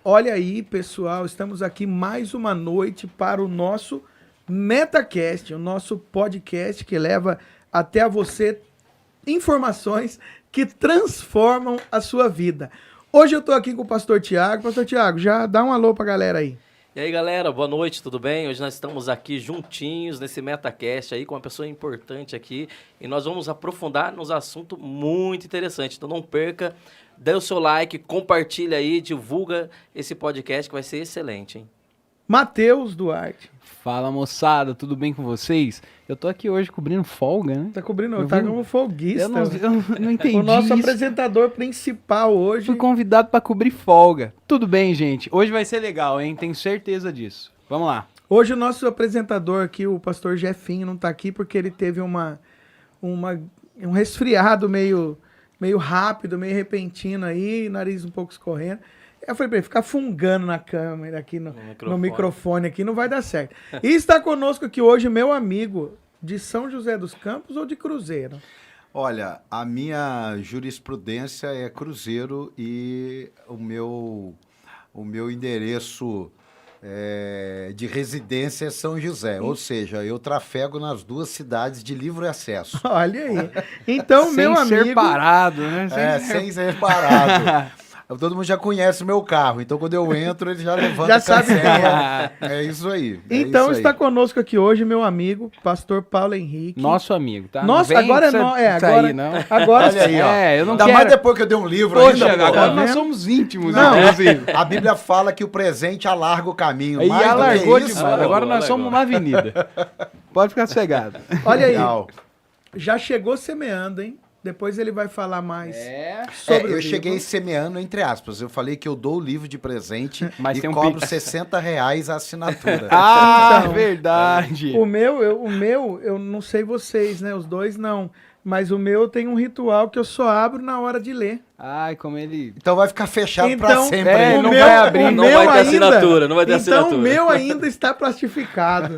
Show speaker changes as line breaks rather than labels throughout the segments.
Olha aí, pessoal, estamos aqui mais uma noite para o nosso MetaCast, o nosso podcast que leva até a você informações que transformam a sua vida. Hoje eu estou aqui com o Pastor Tiago. Pastor Tiago, já dá um alô para a galera aí.
E aí, galera, boa noite, tudo bem? Hoje nós estamos aqui juntinhos nesse MetaCast aí com uma pessoa importante aqui e nós vamos aprofundar nos assuntos muito interessantes. Então não perca, dê o seu like, compartilha aí, divulga esse podcast que vai ser excelente, hein?
Matheus Duarte.
Fala, moçada, tudo bem com vocês? Eu tô aqui hoje cobrindo folga, né?
Tá cobrindo, tá como folguista.
Eu não entendi
o nosso
isso.
apresentador principal hoje.
Fui convidado pra cobrir folga. Tudo bem, gente. Hoje vai ser legal, hein? Tenho certeza disso. Vamos lá.
Hoje o nosso apresentador aqui, o pastor Jefinho, não tá aqui porque ele teve um resfriado meio rápido, meio repentino aí, nariz um pouco escorrendo. Eu falei pra ele, ficar fungando na câmera aqui, no microfone aqui, não vai dar certo. E está conosco aqui hoje meu amigo de São José dos Campos ou de Cruzeiro?
Olha, a minha jurisprudência é Cruzeiro e o meu endereço de residência é São José. Ou seja, eu trafego nas duas cidades de livre acesso.
Olha aí. Então, meu amigo...
Sem ser parado, né?
Sem ser parado. Todo mundo já conhece o meu carro, então quando eu entro, ele já levanta
Já sabe
cancela. É isso aí.
Então está conosco aqui hoje meu amigo, pastor Paulo Henrique.
Nosso amigo, tá?
Nossa, agora é nós.
Agora não.
Agora
Olha aí, ó.
Eu não
Ainda
quero.
mais depois que eu dei um livro
Poxa,
ainda.
agora
tá
nós
vendo?
somos íntimos,
Não.
inclusive.
A Bíblia fala que o presente alarga o caminho.
E
Mais do que
alargou
isso,
demais. Agora nós somos uma avenida. Pode ficar sossegado.
Olha aí,
Legal.
já chegou semeando, hein? Depois ele vai falar mais sobre o
eu
livro.
cheguei semeando entre aspas. Eu falei que eu dou o livro de presente
Mas
e
tem um
cobro
Pix.
R$60 a assinatura.
Ah,
Então,
verdade.
O meu, eu não sei vocês, né? Os dois não. Mas o meu tem um ritual que eu só abro na hora de ler.
Ai, como ele...
Então vai ficar fechado
Então,
pra sempre.
é,
hein?
não vai abrir,
o
não
meu
vai ter
ainda-
assinatura, não vai ter
então,
assinatura.
o meu ainda está plastificado.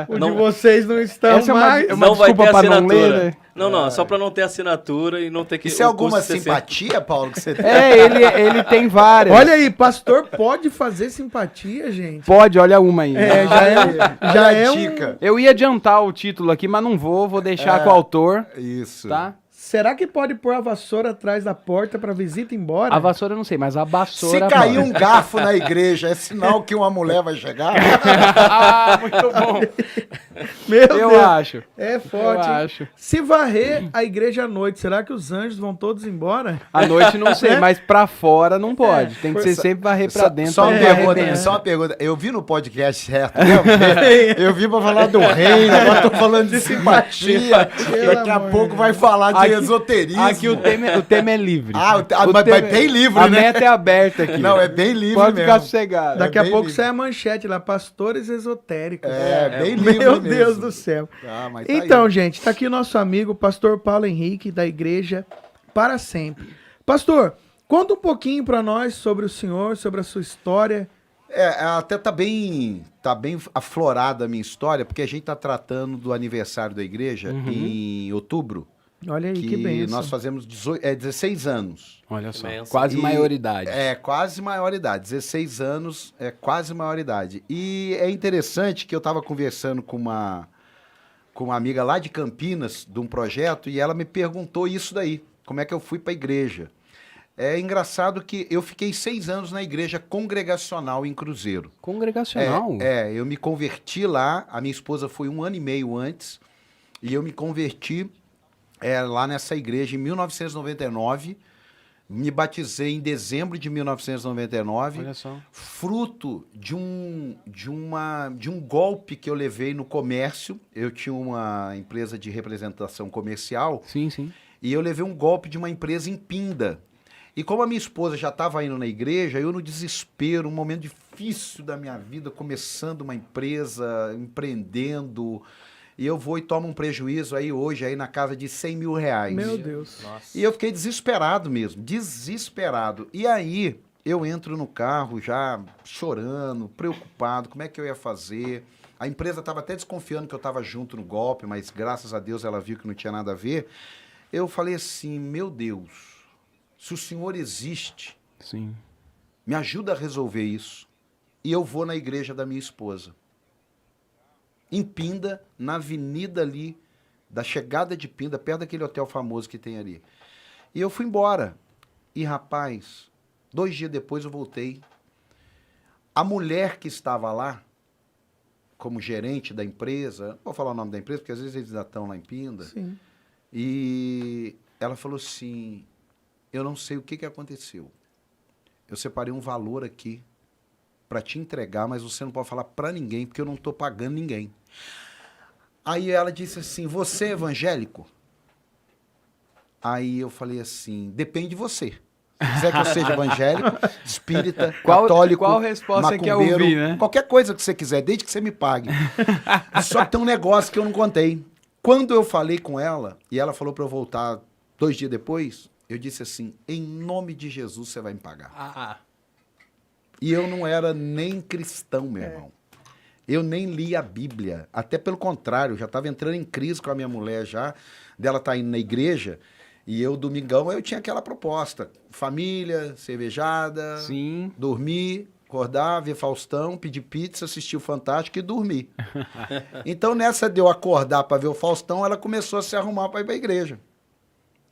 O de
Não-
vocês não estão
Essa é
mais.
uma
Não vai
desculpa
ter
pra não
assinatura.
ler, né?
Não, só pra não ter assinatura e não ter que...
Isso é
o
alguma
custo ser
simpatia, Paulo, que você tem?
Ele tem várias.
Olha aí, pastor pode fazer simpatia, gente?
Pode, olha uma aí.
Já
a
é
dica.
Eu ia adiantar o título aqui, mas não vou deixar com o autor,
Isso.
tá?
Será que pode pôr a vassoura atrás da porta pra visita ir embora?
A vassoura eu não sei, mas a
Se
vassoura...
cair um garfo na igreja, é sinal que uma mulher vai chegar?
Ah, muito bom.
Meu
Eu
Deus.
acho.
É forte.
Eu
hein?
acho.
Se varrer a igreja à noite, será que os anjos vão todos embora?
À noite não sei,
É?
mas pra fora não pode. Tem que ser sempre varrer pra dentro.
Só uma
pra varrer
pergunta,
bem.
só uma pergunta. Eu vi no podcast certo, né? Eu vi pra falar do reino, agora tô falando de simpatia.
Pelo
Daqui a
amor
pouco
de
vai falar de
Aqui-
esoterismo.
Aqui o tema é livre.
Mas bem livre,
a
né?
meta é aberta aqui.
Não, é bem livre
Pode ficar
mesmo.
sossegado.
Daqui a
bem
pouco
livre.
sai a manchete lá, pastores esotéricos.
Bem livre
Meu
mesmo.
Deus do céu.
Ah, mas tá
Então,
aí.
gente, tá aqui o nosso amigo, pastor Paulo Henrique, da Igreja Para Sempre. Pastor, conta um pouquinho pra nós sobre o senhor, sobre a sua história.
Até tá bem aflorada a minha história, porque a gente tá tratando do aniversário da igreja em outubro,
Olha aí, que bênção.
nós fazemos 16 anos.
Olha só,
Imenso.
quase
E-
maioridade.
É, quase maioridade. 16 anos é quase maioridade. E é interessante que eu estava conversando com uma amiga lá de Campinas, de um projeto, e ela me perguntou isso daí, como é que eu fui para a igreja. É engraçado que eu fiquei 6 anos na igreja congregacional em Cruzeiro.
Congregacional?
Eu me converti lá, a minha esposa foi 1 ano e meio antes, e eu me converti lá nessa igreja em 1999, me batizei em dezembro de 1999,
Olha só.
fruto de um golpe que eu levei no comércio. Eu tinha uma empresa de representação comercial
Sim, sim.
e eu levei um golpe de uma empresa em Pinda. E como a minha esposa já estava indo na igreja, eu no desespero, um momento difícil da minha vida, começando uma empresa, empreendendo, e eu vou e tomo um prejuízo aí hoje, aí na casa de R$100 mil.
Meu Deus.
Nossa.
E eu fiquei desesperado mesmo, desesperado. E aí eu entro no carro já chorando, preocupado, como é que eu ia fazer? A empresa estava até desconfiando que eu estava junto no golpe, mas graças a Deus ela viu que não tinha nada a ver. Eu falei assim, meu Deus, se o Senhor existe,
Sim.
me ajuda a resolver isso. E eu vou na igreja da minha esposa. Em Pinda, na avenida ali, da chegada de Pinda, perto daquele hotel famoso que tem ali. E eu fui embora. E, rapaz, 2 dias depois eu voltei. A mulher que estava lá, como gerente da empresa, não vou falar o nome da empresa, porque às vezes eles ainda estão lá em Pinda.
Sim.
E ela falou assim, eu não sei o que aconteceu. Eu separei um valor aqui para te entregar, mas você não pode falar para ninguém, porque eu não estou pagando ninguém. Aí ela disse assim, você é evangélico? Aí eu falei assim, depende de você. Se quiser que eu seja evangélico, espírita, católico,
qual resposta você quer
macumbeiro,
ouvir, né?
qualquer coisa que você quiser, desde que você me pague. Só que tem um negócio que eu não contei. Quando eu falei com ela, e ela falou para eu voltar 2 dias depois, eu disse assim, em nome de Jesus você vai me pagar. E eu não era nem cristão, meu irmão. Eu nem li a Bíblia. Até pelo contrário, eu já estava entrando em crise com a minha mulher já, dela estar indo na igreja, e eu, domingão, eu tinha aquela proposta. Família, cervejada,
Sim.
dormir, acordar, ver Faustão, pedir pizza, assistir o Fantástico e dormir. Então, nessa de eu acordar para ver o Faustão, ela começou a se arrumar para ir para a igreja.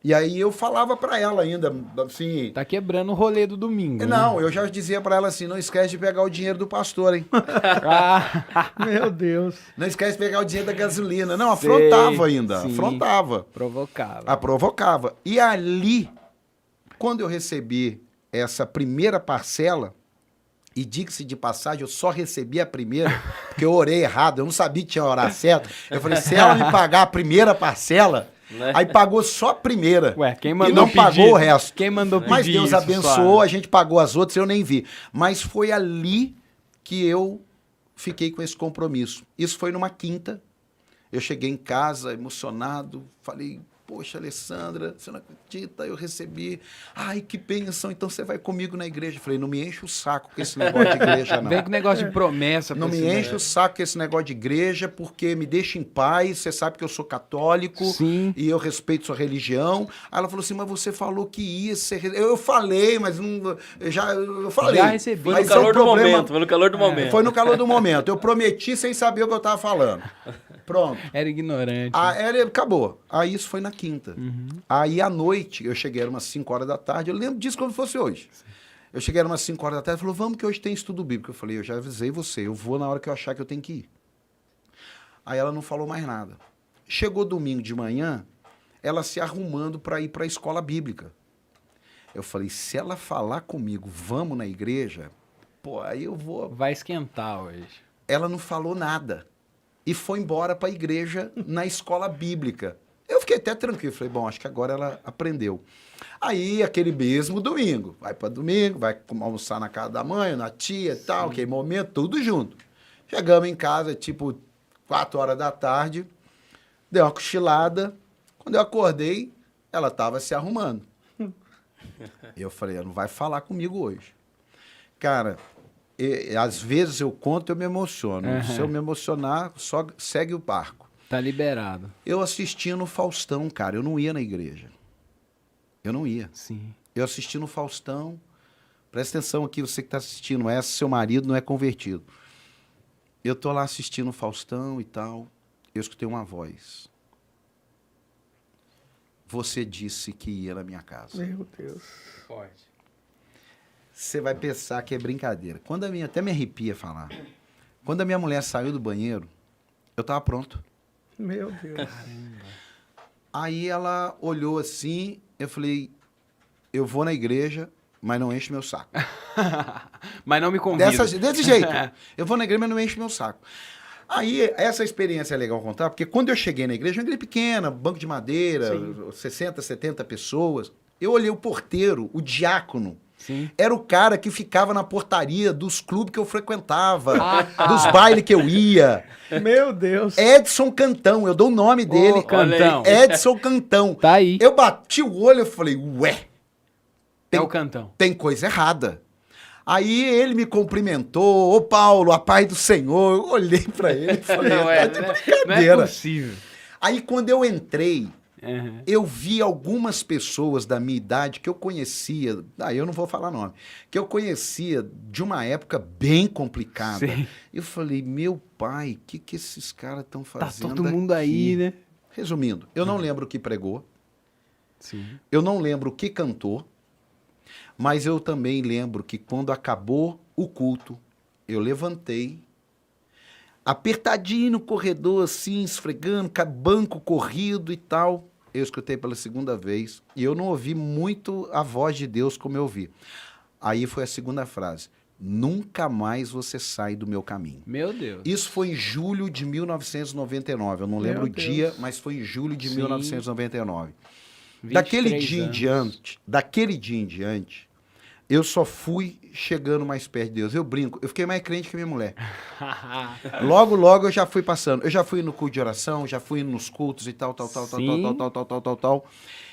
E aí eu falava para ela ainda, assim...
Tá quebrando o rolê do domingo.
Não, eu já dizia para ela assim, não esquece de pegar o dinheiro do pastor, hein?
Meu Deus.
Não esquece de pegar o dinheiro da gasolina. Não,
Sei,
afrontava ainda,
sim.
afrontava.
Provocava.
Provocava. E ali, quando eu recebi essa primeira parcela, e diga-se de passagem, eu só recebi a primeira, porque eu orei errado, eu não sabia que tinha orar certo. Eu falei, se ela me pagar a primeira parcela...
Né?
Aí pagou só a primeira.
Ué, quem mandou
e não
pedir?
pagou o resto.
Quem mandou pedir?
Mas Deus
isso,
abençoou,
Suave?
a gente pagou as outras, eu nem vi. Mas foi ali que eu fiquei com esse compromisso. Isso foi numa quinta. Eu cheguei em casa emocionado, falei, poxa, Alessandra, você não acredita? Eu recebi. Ai, que bênção, então você vai comigo na igreja. Eu falei, não me enche o saco com esse negócio de igreja, não.
Vem com negócio de promessa.
Não me enche o saco com esse negócio de igreja, porque me deixa em paz, você sabe que eu sou católico.
Sim.
E eu respeito sua religião. Aí ela falou assim, mas você falou que ia ser... Eu falei, mas não... Eu falei.
Já recebi.
Foi
Mas
no calor
é um
do
problema-
momento, foi no calor do momento.
Foi no calor do momento. Eu prometi sem saber o que eu tava falando. Pronto.
Era ignorante.
Acabou. Aí isso foi na quinta. Aí à noite, eu cheguei, era umas 5 horas da tarde, eu lembro disso como se fosse hoje. Eu cheguei, era umas 5 horas da tarde, falou, vamos que hoje tem estudo bíblico. Eu falei, eu já avisei você, eu vou na hora que eu achar que eu tenho que ir. Aí ela não falou mais nada. Chegou domingo de manhã, ela se arrumando para ir para a escola bíblica. Eu falei, se ela falar comigo, vamos na igreja, pô, aí eu vou...
Vai esquentar hoje.
Ela não falou nada. E foi embora para a igreja na escola bíblica. Eu fiquei até tranquilo. Falei, bom, acho que agora ela aprendeu. Aí, aquele mesmo domingo. Vai para domingo, vai almoçar na casa da mãe, na tia e tal, aquele momento, tudo junto. Chegamos em casa, tipo, 4 horas da tarde. Dei uma cochilada. Quando eu acordei, ela estava se arrumando. Eu falei, ela não vai falar comigo hoje. Cara... às vezes eu conto, eu me emociono. Se eu me emocionar, só segue o barco.
Tá liberado.
Eu assistia no Faustão, cara. Eu não ia na igreja. Eu não ia.
Sim.
Eu assisti no Faustão. Presta atenção aqui, você que está assistindo. Seu marido não é convertido. Eu tô lá assistindo o Faustão e tal. Eu escutei uma voz. Você disse que ia na minha casa.
Meu Deus.
Forte.
Você vai pensar que é brincadeira. Quando a minha, até me arrepia falar. Quando a minha mulher saiu do banheiro, eu tava pronto.
Meu Deus.
Aí ela olhou assim, eu falei, eu vou na igreja, mas não enche meu saco.
Mas não me convida.
Desse jeito. Eu vou na igreja, mas não enche meu saco. Aí, essa experiência é legal contar, porque quando eu cheguei na igreja, uma igreja pequena, banco de madeira, 60, 70 pessoas. Eu olhei o porteiro, o diácono.
Sim.
Era o cara que ficava na portaria dos clubes que eu frequentava, dos bailes que eu ia.
Meu Deus.
Edson Cantão, eu dou o nome dele.
Ô, Cantão.
Edson Cantão.
Tá aí.
Eu bati o olho e falei, ué,
É o Cantão.
tem coisa errada. Aí ele me cumprimentou, ô Paulo, a paz do Senhor. Eu olhei pra ele e falei,
Não
tá
é,
de
não é
brincadeira.
possível.
Aí quando eu entrei,
Uhum.
eu vi algumas pessoas da minha idade que eu conhecia, eu não vou falar nome, que eu conhecia de uma época bem complicada.
Sim.
Eu falei, meu pai, o que esses caras estão
Tá
fazendo
todo mundo
aqui?
aí, né?
Resumindo, eu não lembro o que pregou,
Sim.
eu não lembro o que cantou, mas eu também lembro que quando acabou o culto, eu levantei, apertadinho no corredor, assim, esfregando, banco corrido e tal. Eu escutei pela segunda vez e eu não ouvi muito a voz de Deus como eu ouvi. Aí foi a segunda frase. Nunca mais você sai do meu caminho.
Meu Deus.
Isso foi em julho de 1999. Eu não lembro o
Deus.
dia, mas foi em julho de
Sim.
1999.
23
Daquele dia em
anos.
diante, eu só fui chegando mais perto de Deus. Eu brinco, eu fiquei mais crente que minha mulher. Logo eu já fui passando. Eu já fui no culto de oração, já fui nos cultos e tal.
Sim.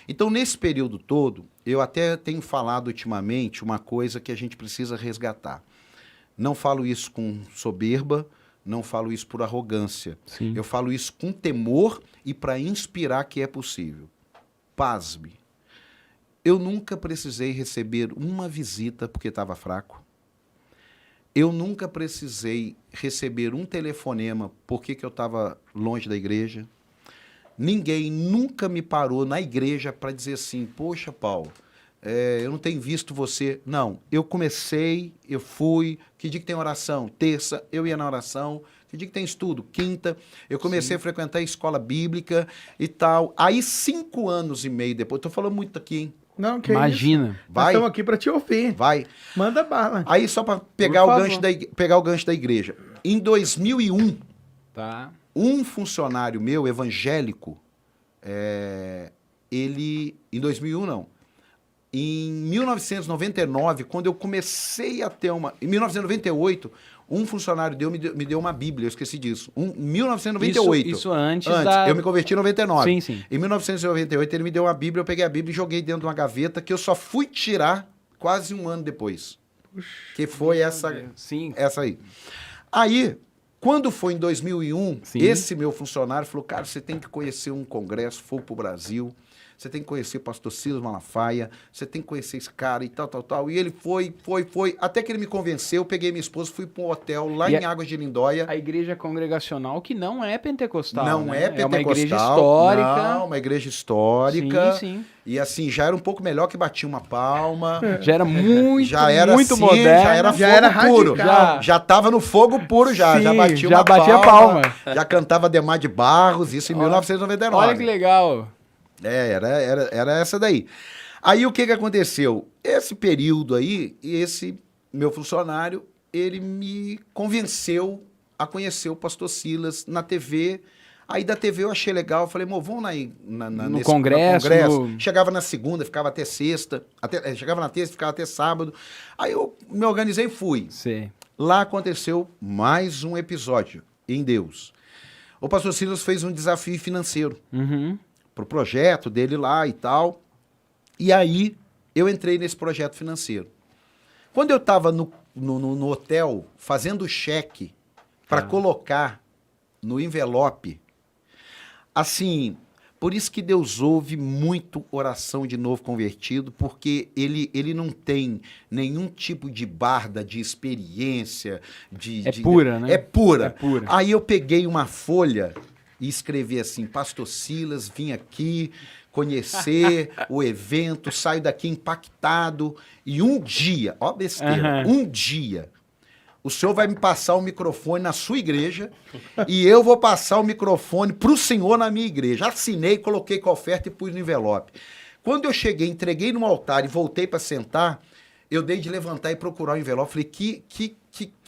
Então, nesse período todo, eu até tenho falado ultimamente uma coisa que a gente precisa resgatar. Não falo isso com soberba, não falo isso por arrogância.
Sim.
Eu falo isso com temor e para inspirar que é possível. Pasme. Eu nunca precisei receber uma visita porque estava fraco. Eu nunca precisei receber um telefonema porque que eu estava longe da igreja. Ninguém nunca me parou na igreja para dizer assim, poxa, Paulo, eu não tenho visto você. Não, eu comecei, eu fui. Que dia que tem oração? Terça, eu ia na oração. Que dia que tem estudo? Quinta. Eu comecei a frequentar a escola bíblica e tal. Aí, 5 anos e meio depois, estou falando muito aqui, hein?
Não, que
Imagina.
isso? Nós
Vai,
estamos aqui para te ouvir.
vai.
Manda bala.
Aí, só para pegar,
Por
o
favor.
gancho pegar o gancho da igreja. Em 2001,
Tá.
um funcionário meu, evangélico, ele... Em 2001, não. Em 1999, quando eu comecei a ter uma... Em 1998, um funcionário me deu uma Bíblia, eu esqueci disso. Em 1998.
Isso antes da...
Eu me converti em 99.
Sim, sim.
Em 1998, ele me deu uma Bíblia, eu peguei a Bíblia e joguei dentro de uma gaveta que eu só fui tirar quase um ano depois. Que foi essa
Sim.
aí. Aí, quando foi em 2001,
Sim.
esse meu funcionário falou, cara, você tem que conhecer um congresso, Fogo pro Brasil, você tem que conhecer o pastor Silas Malafaia, você tem que conhecer esse cara e tal. E ele foi, até que ele me convenceu, eu peguei minha esposa, fui para um hotel lá
E
em Águas de Lindóia.
A igreja congregacional que não é pentecostal,
Não
né?
é pentecostal.
É uma igreja histórica.
Não, uma igreja histórica.
Sim.
E assim, já era um pouco melhor que batia uma palma.
Já era muito,
Já era
muito
assim,
moderno.
já era
Já
fogo
era
puro.
radical.
Já tava no fogo puro já.
Sim,
já batia
já
uma
batia
palma.
palma.
Já cantava Demar de Barros, isso em 1999.
Olha que legal.
Era essa daí. Aí o que aconteceu? Esse período aí, esse meu funcionário, ele me convenceu a conhecer o pastor Silas na TV. Aí da TV eu achei legal, falei, vamos
No congresso.
Chegava na segunda, ficava até sexta, chegava na terça, ficava até sábado. Aí eu me organizei e fui.
Sim.
Lá aconteceu mais um episódio, em Deus. O pastor Silas fez um desafio financeiro
Uhum.
pro projeto dele lá e tal. E aí eu entrei nesse projeto financeiro. Quando eu estava no hotel fazendo cheque para colocar no envelope, assim, por isso que Deus ouve muito oração de novo convertido, porque ele não tem nenhum tipo de barda de experiência.
Pura, né?
É pura.
É pura.
Aí eu peguei uma folha e escrevi assim, pastor Silas, vim aqui conhecer o evento, saio daqui impactado. E um dia, ó besteira, um dia, o senhor vai me passar o microfone na sua igreja e eu vou passar o microfone para o senhor na minha igreja. Assinei, coloquei com a oferta e pus no envelope. Quando eu cheguei, entreguei no altar e voltei para sentar, eu dei de levantar e procurar o envelope. Falei, que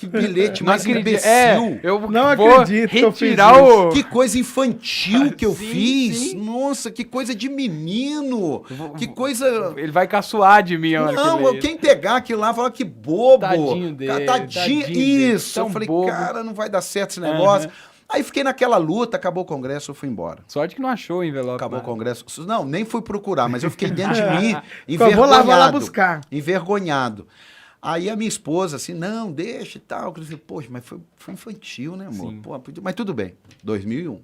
bilhete
Não
mais
acredito.
imbecil.
Eu
Não
vou
acredito que eu fiz
retirar o...
Que coisa infantil que eu
Sim,
fiz.
sim.
Nossa, que coisa de menino. Que coisa...
Ele vai caçoar de mim. a hora que
Não,
ele-
quem pegar aquilo lá fala que bobo.
Tadinho dele,
Tadinho.
tadinho dele,
Isso.
tão
Eu falei,
bobo.
cara, não vai dar certo esse negócio. Aí fiquei naquela luta, acabou o congresso, eu fui embora.
Sorte que não achou o envelope.
Acabou o
né?
congresso. Não, nem fui procurar, mas eu fiquei dentro de mim,
Só vou lá
envergonhado.
buscar.
Envergonhado. Aí a minha esposa, assim, não, deixa e tal. Eu falei, poxa, mas foi infantil, né, amor?
Sim.
Pô, mas tudo bem. 2001.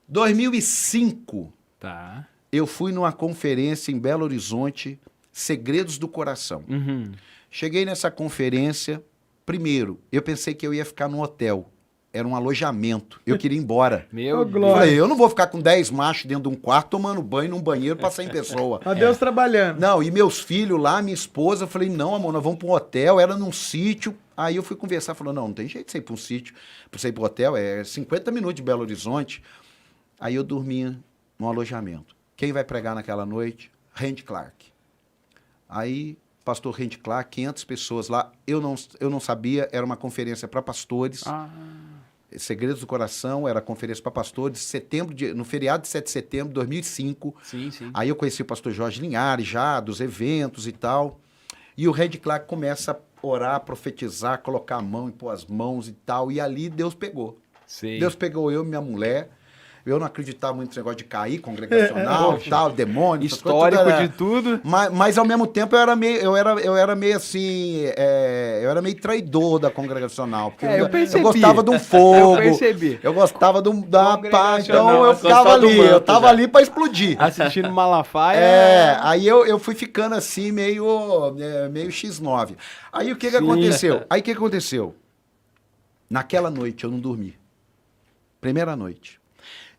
2005,
Tá.
eu fui numa conferência em Belo Horizonte, Segredos do Coração.
Uhum.
Cheguei nessa conferência, primeiro, eu pensei que eu ia ficar num hotel. Era um alojamento. Eu queria ir embora.
Meu
Ô,
Deus.
Glória.
Falei, eu não vou ficar com 10 machos dentro de um quarto tomando banho num banheiro para 100 pessoas.
Ó Deus trabalhando.
Não, e meus filhos lá, minha esposa, eu falei, não, amor, nós vamos para um hotel, era num sítio. Aí eu fui conversar, falou, não tem jeito de você ir para um sítio, para você ir para um hotel, é 50 minutos de Belo Horizonte. Aí eu dormia no alojamento. Quem vai pregar naquela noite? Randy Clark. Aí, pastor Randy Clark, 500 pessoas lá, eu não sabia, era uma conferência para pastores.
Ah,
Segredos do Coração, era conferência para pastores, no feriado de 7 de setembro de 2005.
sim, sim.
Aí eu conheci o pastor Jorge Linhares já, dos eventos e tal. E o Randy Clark começa a orar, profetizar, colocar a mão, impor as mãos e tal. E ali Deus pegou.
Sei.
Deus pegou eu e minha mulher. Eu não acreditava muito nesse negócio de cair, congregacional e tal, demônio. essas coisas,
Histórico
tudo era-
de tudo.
mas ao mesmo tempo eu era meio assim, eu era meio traidor da congregacional. Porque
É, eu percebi.
gostava de um fogo.
Eu percebi.
Eu gostava da paz. Então
Congregacional,
eu ficava
gostava do
ali,
manto
eu tava
já.
ali pra explodir.
Assistindo Malafaia.
Aí eu fui ficando assim, meio X9. Aí o que
Sim.
aconteceu? Aí o que aconteceu? Naquela noite eu não dormi. Primeira noite.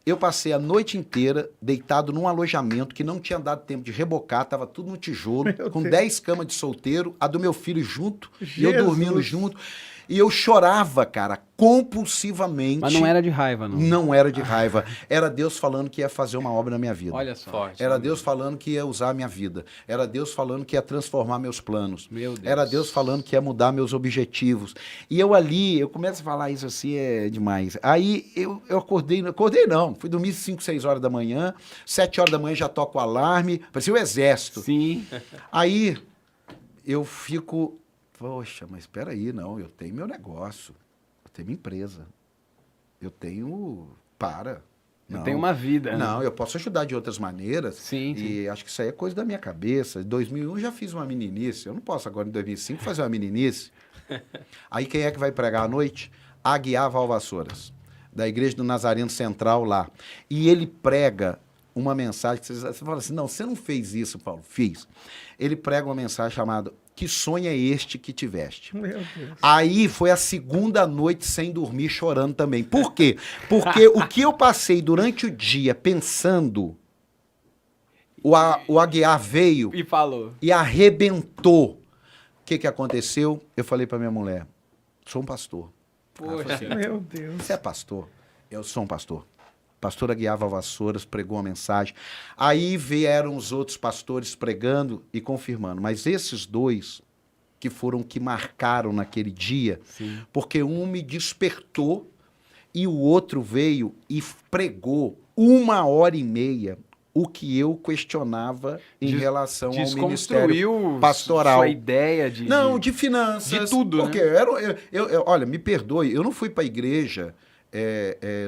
Eu passei a noite inteira deitado num alojamento que não tinha dado tempo de rebocar, tava tudo no tijolo, com 10 camas de solteiro, a do meu filho junto, e eu
Jesus.
dormindo junto. E eu chorava, cara, compulsivamente.
Mas não era de raiva, não.
Não era de raiva. Era Deus falando que ia fazer uma obra na minha vida.
Olha só.
Forte.
Era Deus falando que ia usar a minha vida. Era Deus falando que ia transformar meus planos.
Meu Deus.
Era Deus falando que ia mudar meus objetivos. E eu ali, eu começo a falar isso assim, é demais. Aí eu acordei não, fui dormir 5, 6 horas da manhã, 7 horas da manhã já toco o alarme, parecia o exército.
Sim.
Aí eu fico, poxa, mas espera aí, não, eu tenho meu negócio, eu tenho minha empresa, eu tenho,
Eu tenho uma vida. né?
não, eu posso ajudar de outras maneiras.
Sim,
E acho que isso aí é coisa da minha cabeça. Em 2001 eu já fiz uma meninice. Eu não posso agora em 2005 fazer uma meninice. Aí quem é que vai pregar à noite? Aguiar Valvassouras, da Igreja do Nazareno Central lá. E ele prega uma mensagem que você fala assim, não, você não fez isso, Paulo. Fiz. Ele prega uma mensagem chamada Que sonho é este que tiveste?
Meu Deus.
Aí foi a segunda noite sem dormir, chorando também. Por quê? Porque o que eu passei durante o dia pensando, o Aguiar veio
E falou.
e arrebentou. O que aconteceu? Eu falei para minha mulher, sou um pastor.
Poxa.
Meu Deus.
Você é pastor? Eu sou um pastor. Pastor Aguiar Valvassouras pregou uma mensagem. Aí vieram os outros pastores pregando e confirmando. Mas esses dois que foram que marcaram naquele dia,
Sim.
porque um me despertou e o outro veio e pregou 1h30 o que eu questionava em relação ao ministério
Desconstruiu
pastoral.
sua ideia de...
Não, de finanças.
de tudo, né?
Porque olha, me perdoe, eu não fui para a igreja,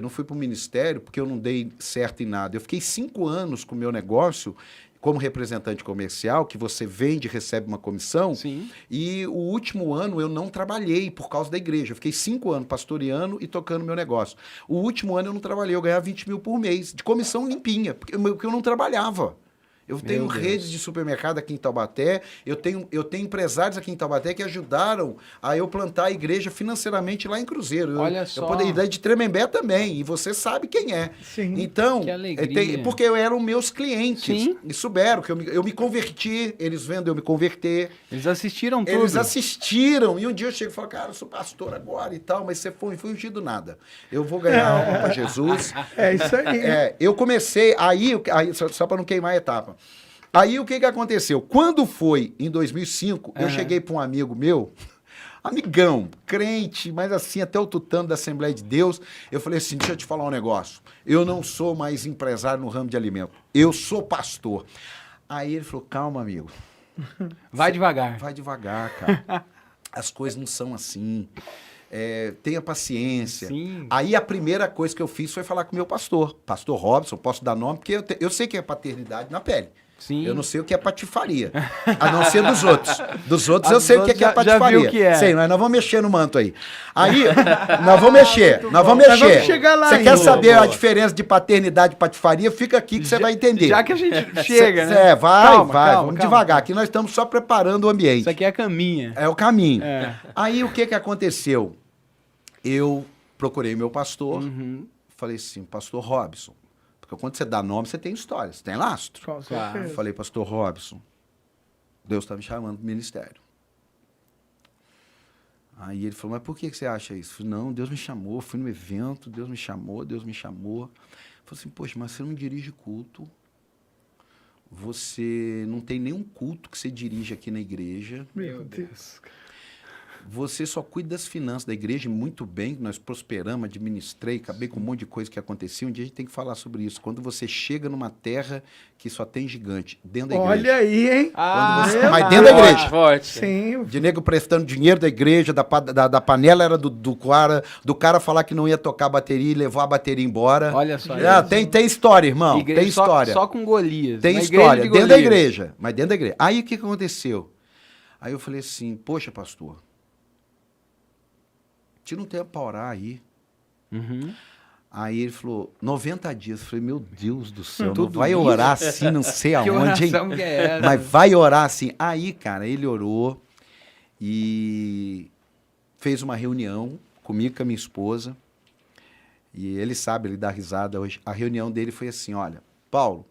não fui para o ministério porque eu não dei certo em nada. Eu fiquei 5 anos com o meu negócio como representante comercial, que você vende e recebe uma comissão.
Sim.
E o último ano eu não trabalhei por causa da igreja. Eu fiquei 5 anos pastoreando e tocando meu negócio. O último ano eu não trabalhei, eu ganhava 20 mil por mês, de comissão limpinha, porque eu não trabalhava. Eu tenho
Deus.
redes de supermercado aqui em Taubaté, eu tenho empresários aqui em Taubaté que ajudaram a eu plantar a igreja financeiramente lá em Cruzeiro.
Olha só.
Eu poderia dar de Tremembé também, e você sabe quem é.
Sim.
Então,
Que alegria.
porque eram meus clientes.
Sim.
E souberam que eu me converti, eles vendo eu me converter.
Eles assistiram tudo.
Eles assistiram, e um dia eu chego e falo, cara, eu sou pastor agora e tal, mas você foi ungido nada. Eu vou ganhar alma para Jesus.
É isso aí.
Eu comecei, aí só para não queimar a etapa, Aí o que que aconteceu? Quando foi em 2005, eu cheguei para um amigo meu, amigão, crente, mas assim, até o tutano da Assembleia de Deus, eu falei assim, deixa eu te falar um negócio, eu não sou mais empresário no ramo de alimento, eu sou pastor. Aí ele falou, calma, amigo.
Vai devagar.
Vai devagar, cara. As coisas não são assim. Tenha paciência.
Sim.
Aí a primeira coisa que eu fiz foi falar com o meu pastor Robson, posso dar nome, porque eu sei que é paternidade na pele.
Sim.
Eu não sei o que é patifaria, a não ser dos outros. Dos outros eu sei o que é
já
patifaria.
viu o que é.
Sei, nós vamos mexer no manto aí. Aí, nós vamos mexer.
Nós vamos chegar lá
Você
ainda.
quer saber
Boa.
a diferença de paternidade e patifaria? Fica aqui que você vai entender.
Já que a gente chega, né?
Vamos
Calma.
devagar. Aqui nós estamos só preparando o ambiente.
Isso aqui é a caminha.
É o caminho.
É.
Aí o que que aconteceu? Eu procurei meu pastor,
Uhum.
falei assim, pastor Robson, porque quando você dá nome, você tem história, você tem lastro.
Com
Claro.
certeza.
Falei, pastor Robson, Deus está me chamando para o ministério. Aí ele falou, mas por que você acha isso? Eu falei, não, Deus me chamou, fui no evento, Deus me chamou. Eu falei assim, poxa, mas você não dirige culto, você não tem nenhum culto que você dirige aqui na igreja,
Meu Deus.
você só cuida das finanças da igreja muito bem, nós prosperamos, administrei, acabei com um monte de coisa que acontecia. Um dia a gente tem que falar sobre isso. Quando você chega numa terra que só tem gigante, dentro da igreja.
Olha aí, hein?
Mas dentro da igreja.
Forte.
Sim.
De nego prestando dinheiro da igreja, da panela era do cara falar que não ia tocar a bateria e levar a bateria embora.
Olha só.
Tem história, irmão.
Igreja
tem história.
Só com Golias.
Tem
Uma
história.
igreja de
Dentro da
Golias.
igreja. Mas dentro da igreja. Aí o que aconteceu? Aí eu falei assim, poxa, pastor, tira um tempo para orar aí.
Uhum.
Aí ele falou, 90 dias. Eu falei, meu Deus do céu, não
Tudo
vai
isso?
orar assim, não sei
Que
aonde, hein?
oração que é essa?
Mas vai orar assim. Aí, cara, ele orou e fez uma reunião comigo, com a minha esposa. E ele sabe, ele dá risada hoje. A reunião dele foi assim, olha, Paulo,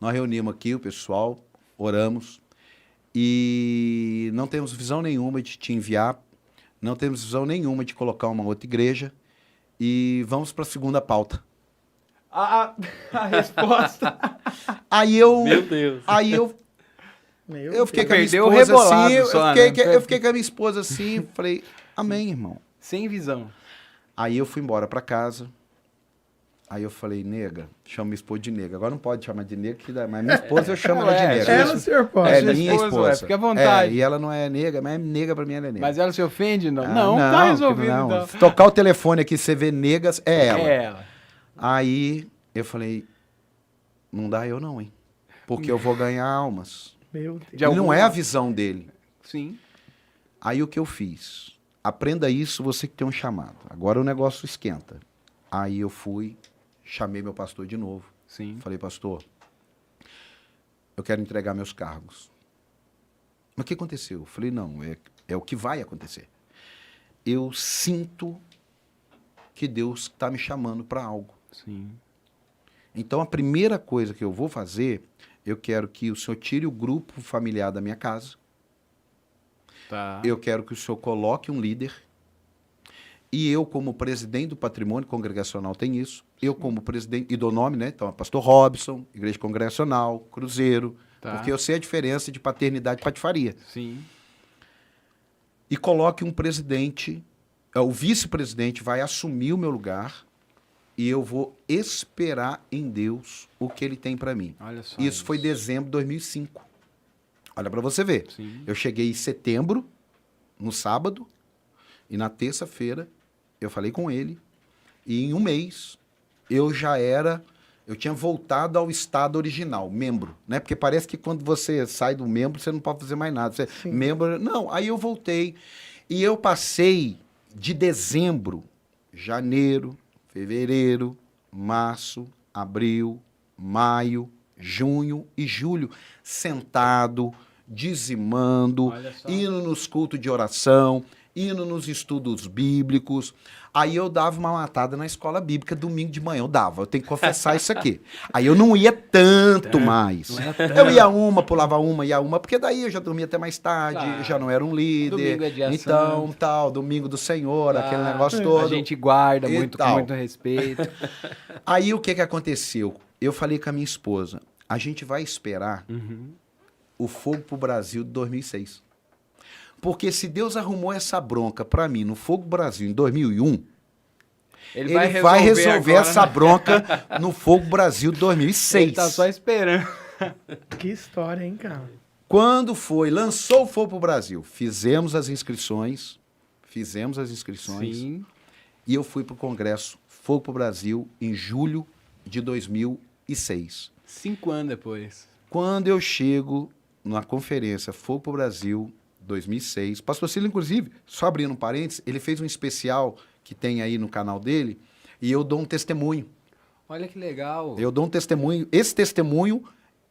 nós reunimos aqui o pessoal, oramos, e não temos visão nenhuma de te enviar, não temos visão nenhuma de colocar uma outra igreja, e vamos para a segunda pauta.
A resposta.
Aí eu,
Meu Deus.
eu fiquei com a minha
Perdeu o
esposa
rebolado
assim,
só,
eu
né?
fiquei com a minha esposa assim, falei, amém, irmão.
Sem visão.
Aí eu fui embora para casa. Aí eu falei, nega, chama minha esposa de nega. Agora não pode chamar de nega, mas minha esposa eu chamo ela de nega.
Ela, senhor pode.
É
Sua
minha
esposa,
esposa.
ué, fica à vontade.
E ela não é nega, mas é nega pra mim, ela é nega.
Mas ela se ofende? Não.
Ah,
Não, tá resolvido
não.
então.
Se tocar o telefone aqui, você vê negas, é ela.
É ela.
Aí eu falei, não dá eu não, hein? Porque eu vou ganhar almas.
Meu Deus.
De
E não
algum-
é a visão dele.
Sim.
Aí o que eu fiz? Aprenda isso, você que tem um chamado. Agora o negócio esquenta. Aí eu fui, chamei meu pastor de novo.
Sim.
Falei, pastor, eu quero entregar meus cargos. Mas o que aconteceu? Eu falei, não, é o que vai acontecer. Eu sinto que Deus está me chamando para algo.
Sim.
Então, a primeira coisa que eu vou fazer, eu quero que o senhor tire o grupo familiar da minha casa.
Tá.
Eu quero que o senhor coloque um líder. E eu, como presidente do patrimônio congregacional, tem isso. Eu, como presidente, e dou nome, né? Então, é pastor Robson, igreja congregacional, cruzeiro.
Tá.
Porque eu sei a diferença de paternidade e patifaria.
Sim.
E coloque um presidente, o vice-presidente vai assumir o meu lugar e eu vou esperar em Deus o que ele tem para mim.
Olha só.
Isso foi dezembro de 2005. Olha para você ver.
Sim.
Eu cheguei em setembro, no sábado, e na terça-feira eu falei com ele, e em um mês eu tinha voltado ao estado original, membro, né? Porque parece que quando você sai do membro, você não pode fazer mais nada. Você, membro, não, aí eu voltei, e eu passei de dezembro, janeiro, fevereiro, março, abril, maio, junho e julho, sentado, dizimando,
Olha só.
indo nos cultos de oração, indo nos estudos bíblicos. Aí eu dava uma matada na escola bíblica domingo de manhã. Eu tenho que confessar isso aqui. Aí eu não ia tanto mais. Eu ia uma, pulava uma, ia uma, porque daí eu já dormia até mais tarde,
Claro.
já não era um líder.
Domingo é dia
então,
santo.
tal, domingo do Senhor, aquele
Tá.
negócio todo.
A gente guarda
E
muito, com
tal.
muito respeito.
Aí o que aconteceu? Eu falei com a minha esposa, a gente vai esperar o Fogo pro Brasil de 2006. Porque se Deus arrumou essa bronca para mim no Fogo Brasil em 2001, ele vai resolver
agora,
essa
né?
bronca no Fogo Brasil de 2006.
Ele tá só esperando.
Que história, hein, cara?
Quando lançou o Fogo pro Brasil, fizemos as inscrições,
Sim.
e eu fui pro Congresso Fogo pro Brasil em julho de 2006.
5 anos depois.
Quando eu chego na conferência Fogo pro Brasil 2006, pastor Cílio, inclusive, só abrindo um parênteses, ele fez um especial que tem aí no canal dele, e eu dou um testemunho.
Olha que legal.
Eu dou um testemunho. Esse testemunho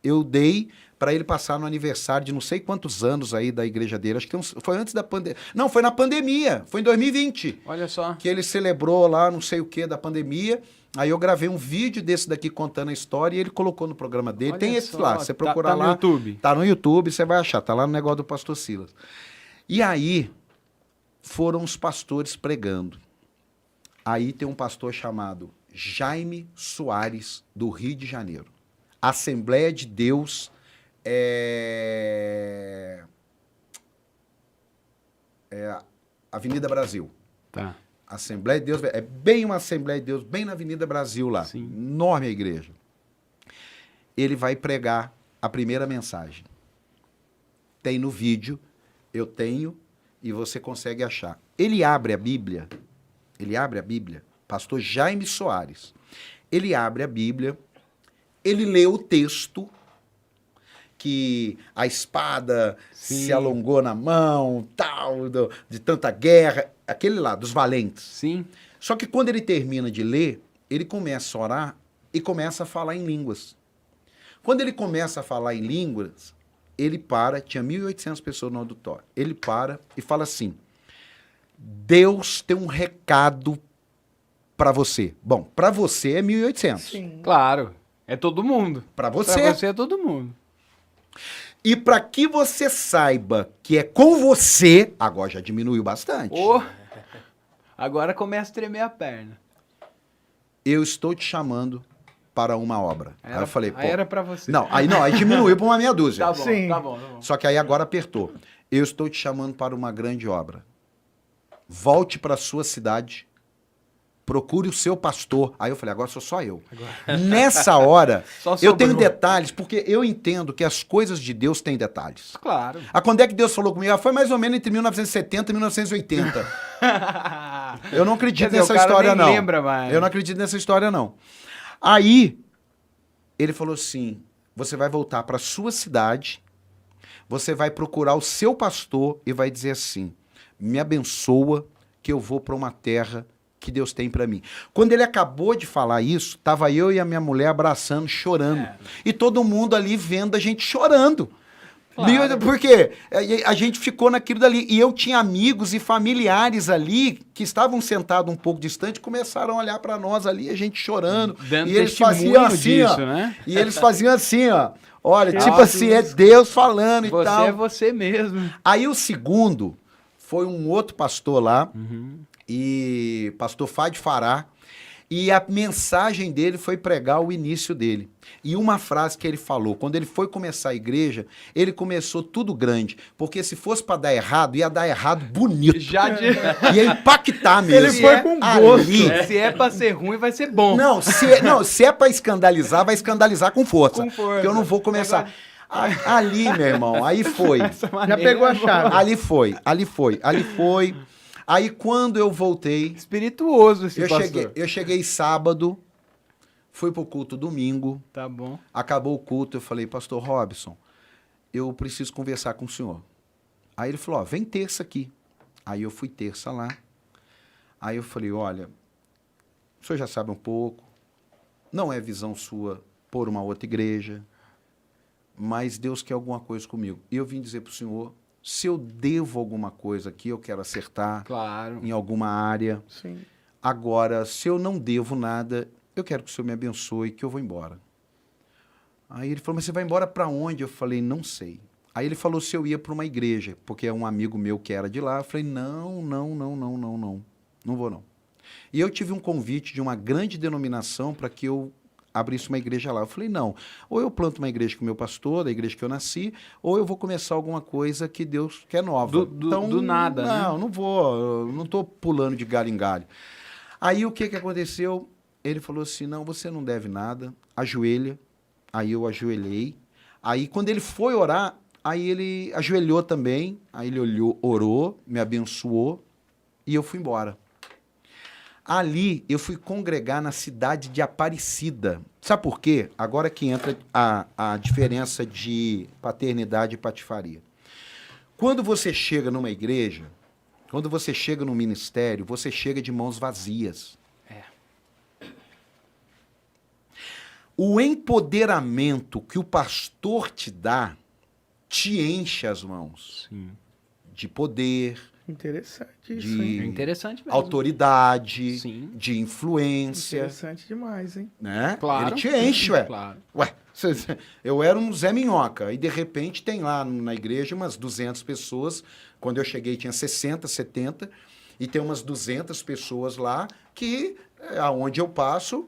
eu dei para ele passar no aniversário de não sei quantos anos aí da igreja dele. Acho que foi antes da pandemia. Não, foi na pandemia. Foi em 2020.
Olha só.
Que ele celebrou lá não sei o que da pandemia. Aí eu gravei um vídeo desse daqui contando a história e ele colocou no programa dele.
Olha
Tem esse
só,
lá. Você
tá-
procurar
tá no
lá.
YouTube.
Tá no YouTube, você vai achar. Tá lá no negócio do pastor Silas. E aí foram os pastores pregando. Aí tem um pastor chamado Jaime Soares, do Rio de Janeiro. Assembleia de Deus Avenida Brasil.
Tá.
Assembleia de Deus, é bem uma Assembleia de Deus, bem na Avenida Brasil lá.
Sim.
Enorme a igreja. Ele vai pregar a primeira mensagem. Tem no vídeo, eu tenho, e você consegue achar. Ele abre a Bíblia, pastor Jaime Soares. Ele abre a Bíblia, ele lê o texto, que a espada
Sim.
se alongou na mão, tal, de tanta guerra, aquele lá, dos valentes.
Sim.
Só que quando ele termina de ler, ele começa a orar e começa a falar em línguas. Quando ele começa a falar em línguas, ele para, tinha 1.800 pessoas no auditório, ele para e fala assim, Deus tem um recado para você. Bom, para você é 1.800.
Sim.
Claro. É todo mundo.
Para você.
Pra você é todo mundo.
E para que você saiba que é com você, agora já diminuiu bastante.
Ô, agora começa a tremer a perna.
Eu estou te chamando para uma obra. Aí eu falei, pô.
Aí era pra você.
Não, aí diminuiu para uma meia dúzia.
Tá bom,
Sim.
tá bom, tá bom.
Só que aí agora apertou. Eu estou te chamando para uma grande obra. Volte para a sua cidade. Procure o seu pastor. Aí eu falei, agora sou só eu. Nessa hora,
Só
eu tenho
sobrou.
detalhes, porque eu entendo que as coisas de Deus têm detalhes.
Claro.
Quando é que Deus falou comigo? Foi mais ou menos entre 1970 e 1980. Eu não acredito
Quer dizer,
nessa
o cara
história,
nem
não.
lembra mais.
Eu não acredito nessa história, não. Aí, ele falou assim, você vai voltar para sua cidade, você vai procurar o seu pastor e vai dizer assim, me abençoa que eu vou para uma terra que Deus tem para mim. Quando ele acabou de falar isso, tava eu e a minha mulher abraçando, chorando. E todo mundo ali vendo a gente chorando.
Claro.
Porque a gente ficou naquilo dali. E eu tinha amigos e familiares ali que estavam sentados um pouco distante, começaram a olhar para nós ali, a gente chorando.
Dando
e eles
testemunho
faziam assim,
disso,
ó.
né?
E eles faziam assim, ó. Olha, tipo
Nossa,
assim, é Deus falando e
Você
tal.
é você mesmo.
Aí o segundo foi um outro pastor lá,
Uhum.
e pastor Fábio Fará, e a mensagem dele foi pregar o início dele. E uma frase que ele falou, quando ele foi começar a igreja, ele começou tudo grande, porque se fosse para dar errado, ia dar errado bonito.
Já de...
Ia impactar mesmo.
Ele foi com gosto.
Ali.
Se é pra ser ruim, vai ser bom.
Não, se é para escandalizar, vai escandalizar com força.
Com força.
Porque eu não vou começar. Ali, meu irmão, aí foi.
Já pegou a chave.
Ali foi. Aí quando eu voltei,
Espirituoso esse
eu
pastor.
cheguei sábado, fui pro culto domingo,
Tá bom.
acabou o culto, eu falei, pastor Robson, eu preciso conversar com o senhor. Aí ele falou, ó, vem terça aqui. Aí eu fui terça lá. Aí eu falei, olha, o senhor já sabe um pouco, não é visão sua por uma outra igreja, mas Deus quer alguma coisa comigo. E eu vim dizer pro senhor, se eu devo alguma coisa aqui, eu quero acertar
Claro.
em alguma área.
Sim.
Agora, se eu não devo nada, eu quero que o senhor me abençoe, que eu vou embora. Aí ele falou, mas você vai embora para onde? Eu falei, não sei. Aí ele falou se eu ia para uma igreja, porque é um amigo meu que era de lá. Eu falei, não vou não. E eu tive um convite de uma grande denominação para que eu abrisse uma igreja lá. Eu falei, não, ou eu planto uma igreja com o meu pastor, da igreja que eu nasci, ou eu vou começar alguma coisa que Deus quer nova.
Do nada, né?
Não, não vou, eu não estou pulando de galho em galho. Aí o que aconteceu? Ele falou assim, não, você não deve nada, ajoelha. Aí eu ajoelhei. Aí quando ele foi orar, aí ele ajoelhou também, aí ele orou, me abençoou e eu fui embora. Ali eu fui congregar na cidade de Aparecida. Sabe por quê? Agora que entra a diferença de paternidade e patifaria. Quando você chega numa igreja, quando você chega num ministério, você chega de mãos vazias. O empoderamento que o pastor te dá te enche as mãos.
Sim.
De poder,
Interessante isso,
de
hein?
É interessante mesmo.
autoridade,
Sim.
de influência.
Interessante demais, hein?
Né?
Claro.
Ele te enche, ué.
Claro.
Ué, eu era um Zé Minhoca, e de repente tem lá na igreja umas 200 pessoas. Quando eu cheguei tinha 60, 70, e tem umas 200 pessoas lá que, aonde eu passo,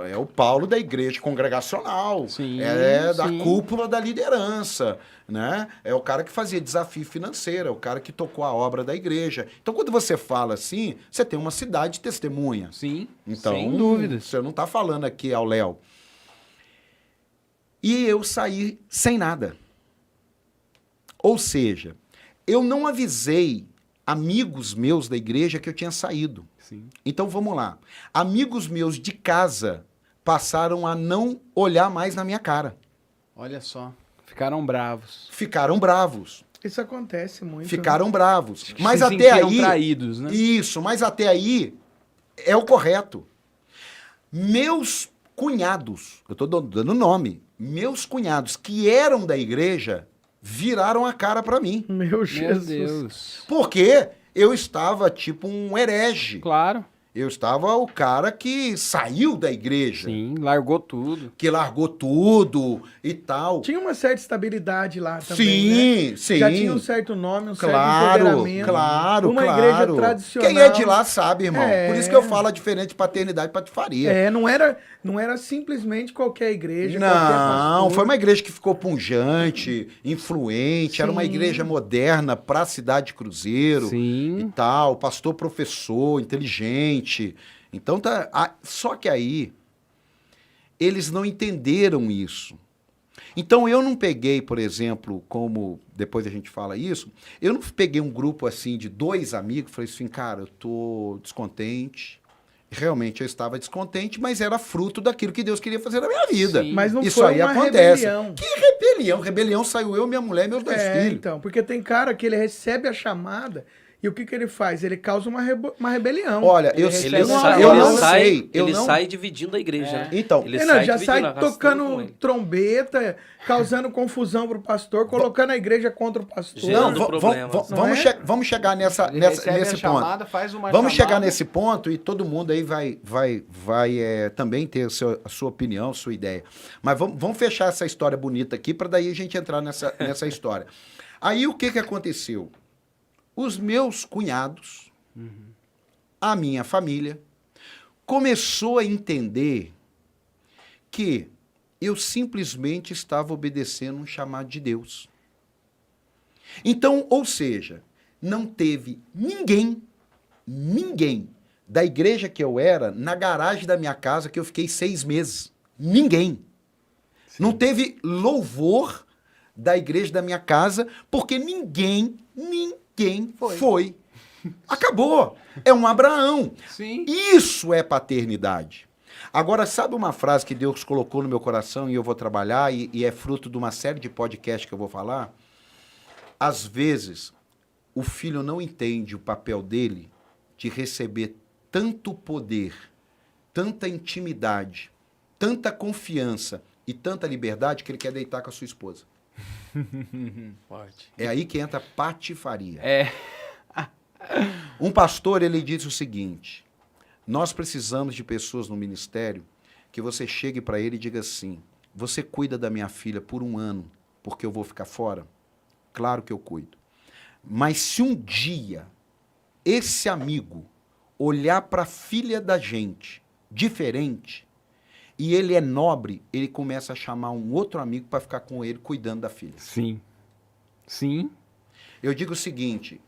é o Paulo da igreja congregacional,
Sim,
é da
sim.
cúpula da liderança, né? É o cara que fazia desafio financeiro, é o cara que tocou a obra da igreja. Então, quando você fala assim, você tem uma cidade de testemunha.
Sim,
Então,
sem dúvidas.
você não está falando aqui ao Léo. E eu saí sem nada. Ou seja, eu não avisei amigos meus da igreja que eu tinha saído.
Sim.
Então, vamos lá. Amigos meus de casa passaram a não olhar mais na minha cara.
Olha só. Ficaram bravos.
Ficaram bravos.
Isso acontece muito.
Ficaram bravos. Mas
Se
até
sentiram
aí...
traídos, né?
Isso, mas até aí é o correto. Meus cunhados, eu estou dando nome, meus cunhados que eram da igreja viraram a cara para mim.
Meu
Meu
Jesus.
Deus.
Porque eu estava tipo um herege.
Claro.
Eu estava o cara que saiu da igreja,
Sim, largou tudo.
que largou tudo e tal.
Tinha uma certa estabilidade lá também, né?
Sim, sim.
Já tinha um certo nome, um certo
Claro,
empoderamento.
claro,
Uma
claro.
igreja tradicional.
Quem é de lá sabe, irmão.
É.
Por isso que eu falo a diferença de paternidade e patifaria.
É, não era simplesmente qualquer igreja, qualquer
Não,
pastor.
foi uma igreja que ficou punjante, influente, era uma
Sim.
igreja moderna para a cidade de Cruzeiro e
Sim.
tal, pastor professor, inteligente. Então só que aí eles não entenderam isso. Então eu não peguei, por exemplo, como depois a gente fala isso, eu não peguei um grupo assim de 2 amigos, falei assim, cara, eu tô descontente. Realmente eu estava descontente, mas era fruto daquilo que Deus queria fazer na minha vida.
Sim.
Mas não
Isso
foi
aí
uma
acontece.
rebelião.
Que rebelião? Rebelião saiu eu, minha mulher e meus 2 filhos.
Então, porque tem cara que ele recebe a chamada e o que ele faz? Ele causa uma rebelião.
Olha,
Ele
eu,
recebe
eu,
a
não,
chamada.
eu
ele
não
sai,
sei. Eu
ele
não...
sai dividindo a igreja, né?
Então,
Ele
Ele não, já
dividindo,
sai
arrastando com
tocando
ele.
trombeta, causando confusão pro pastor, colocando a igreja contra o pastor.
Gerando
não,
problemas.
Não é?
vamos chegar
Ele
nesse
recebe a
ponto.
chamada, faz uma
Vamos chegar
chamada.
nesse ponto e todo mundo aí vai também ter a sua opinião, sua ideia. Mas vamos fechar essa história bonita aqui para daí a gente entrar nessa história. Aí o que aconteceu? Os meus cunhados, a minha família, começou a entender que eu simplesmente estava obedecendo um chamado de Deus. Então, ou seja, não teve ninguém da igreja que eu era na garagem da minha casa que eu fiquei 6 meses. Ninguém. Não teve louvor da igreja da minha casa porque ninguém foi. Acabou. É um Abraão.
Sim.
Isso é paternidade. Agora, sabe uma frase que Deus colocou no meu coração e eu vou trabalhar e é fruto de uma série de podcasts que eu vou falar? Às vezes, o filho não entende o papel dele de receber tanto poder, tanta intimidade, tanta confiança e tanta liberdade que ele quer deitar com a sua esposa.
Forte.
É aí que entra a patifaria.
É.
Um pastor, ele diz o seguinte: nós precisamos de pessoas no ministério que você chegue para ele e diga assim, você cuida da minha filha por 1 ano, porque eu vou ficar fora? Claro que eu cuido. Mas se um dia esse amigo olhar para a filha da gente diferente, e ele é nobre, ele começa a chamar um outro amigo para ficar com ele, cuidando da filha.
Sim. Sim.
Eu digo o seguinte,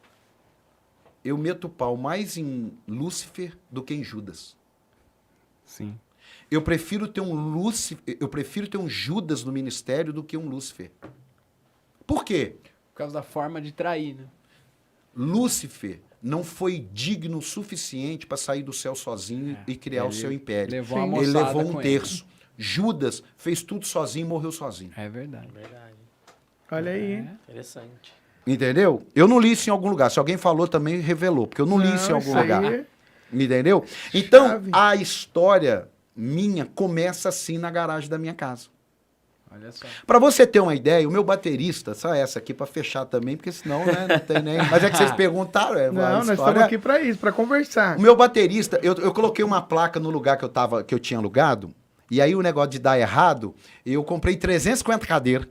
eu meto o pau mais em Lúcifer do que em Judas.
Sim.
Eu prefiro ter um Judas no ministério do que um Lúcifer. Por quê?
Por causa da forma de trair, né?
Lúcifer não foi digno o suficiente para sair do céu sozinho e criar o
Ele
seu império.
levou uma
Ele
moçada
levou
com
um
ele.
terço. Judas fez tudo sozinho e morreu sozinho.
É verdade.
Verdade.
Olha aí, hein?
Interessante.
Entendeu? Eu não li isso em algum lugar. Se alguém falou também, revelou. Porque eu não li isso em algum
isso aí
lugar.
é
Entendeu? Então,
chave.
a história minha começa assim na garagem da minha casa.
Olha só.
Pra você ter uma ideia, o meu baterista, só essa aqui pra fechar também, porque senão, né, não tem nem... Mas é que vocês perguntaram,
Não, nós estamos aqui pra isso, pra conversar.
O meu baterista, eu coloquei uma placa no lugar que eu tinha alugado, e aí o negócio de dar errado, eu comprei 350 cadeiras.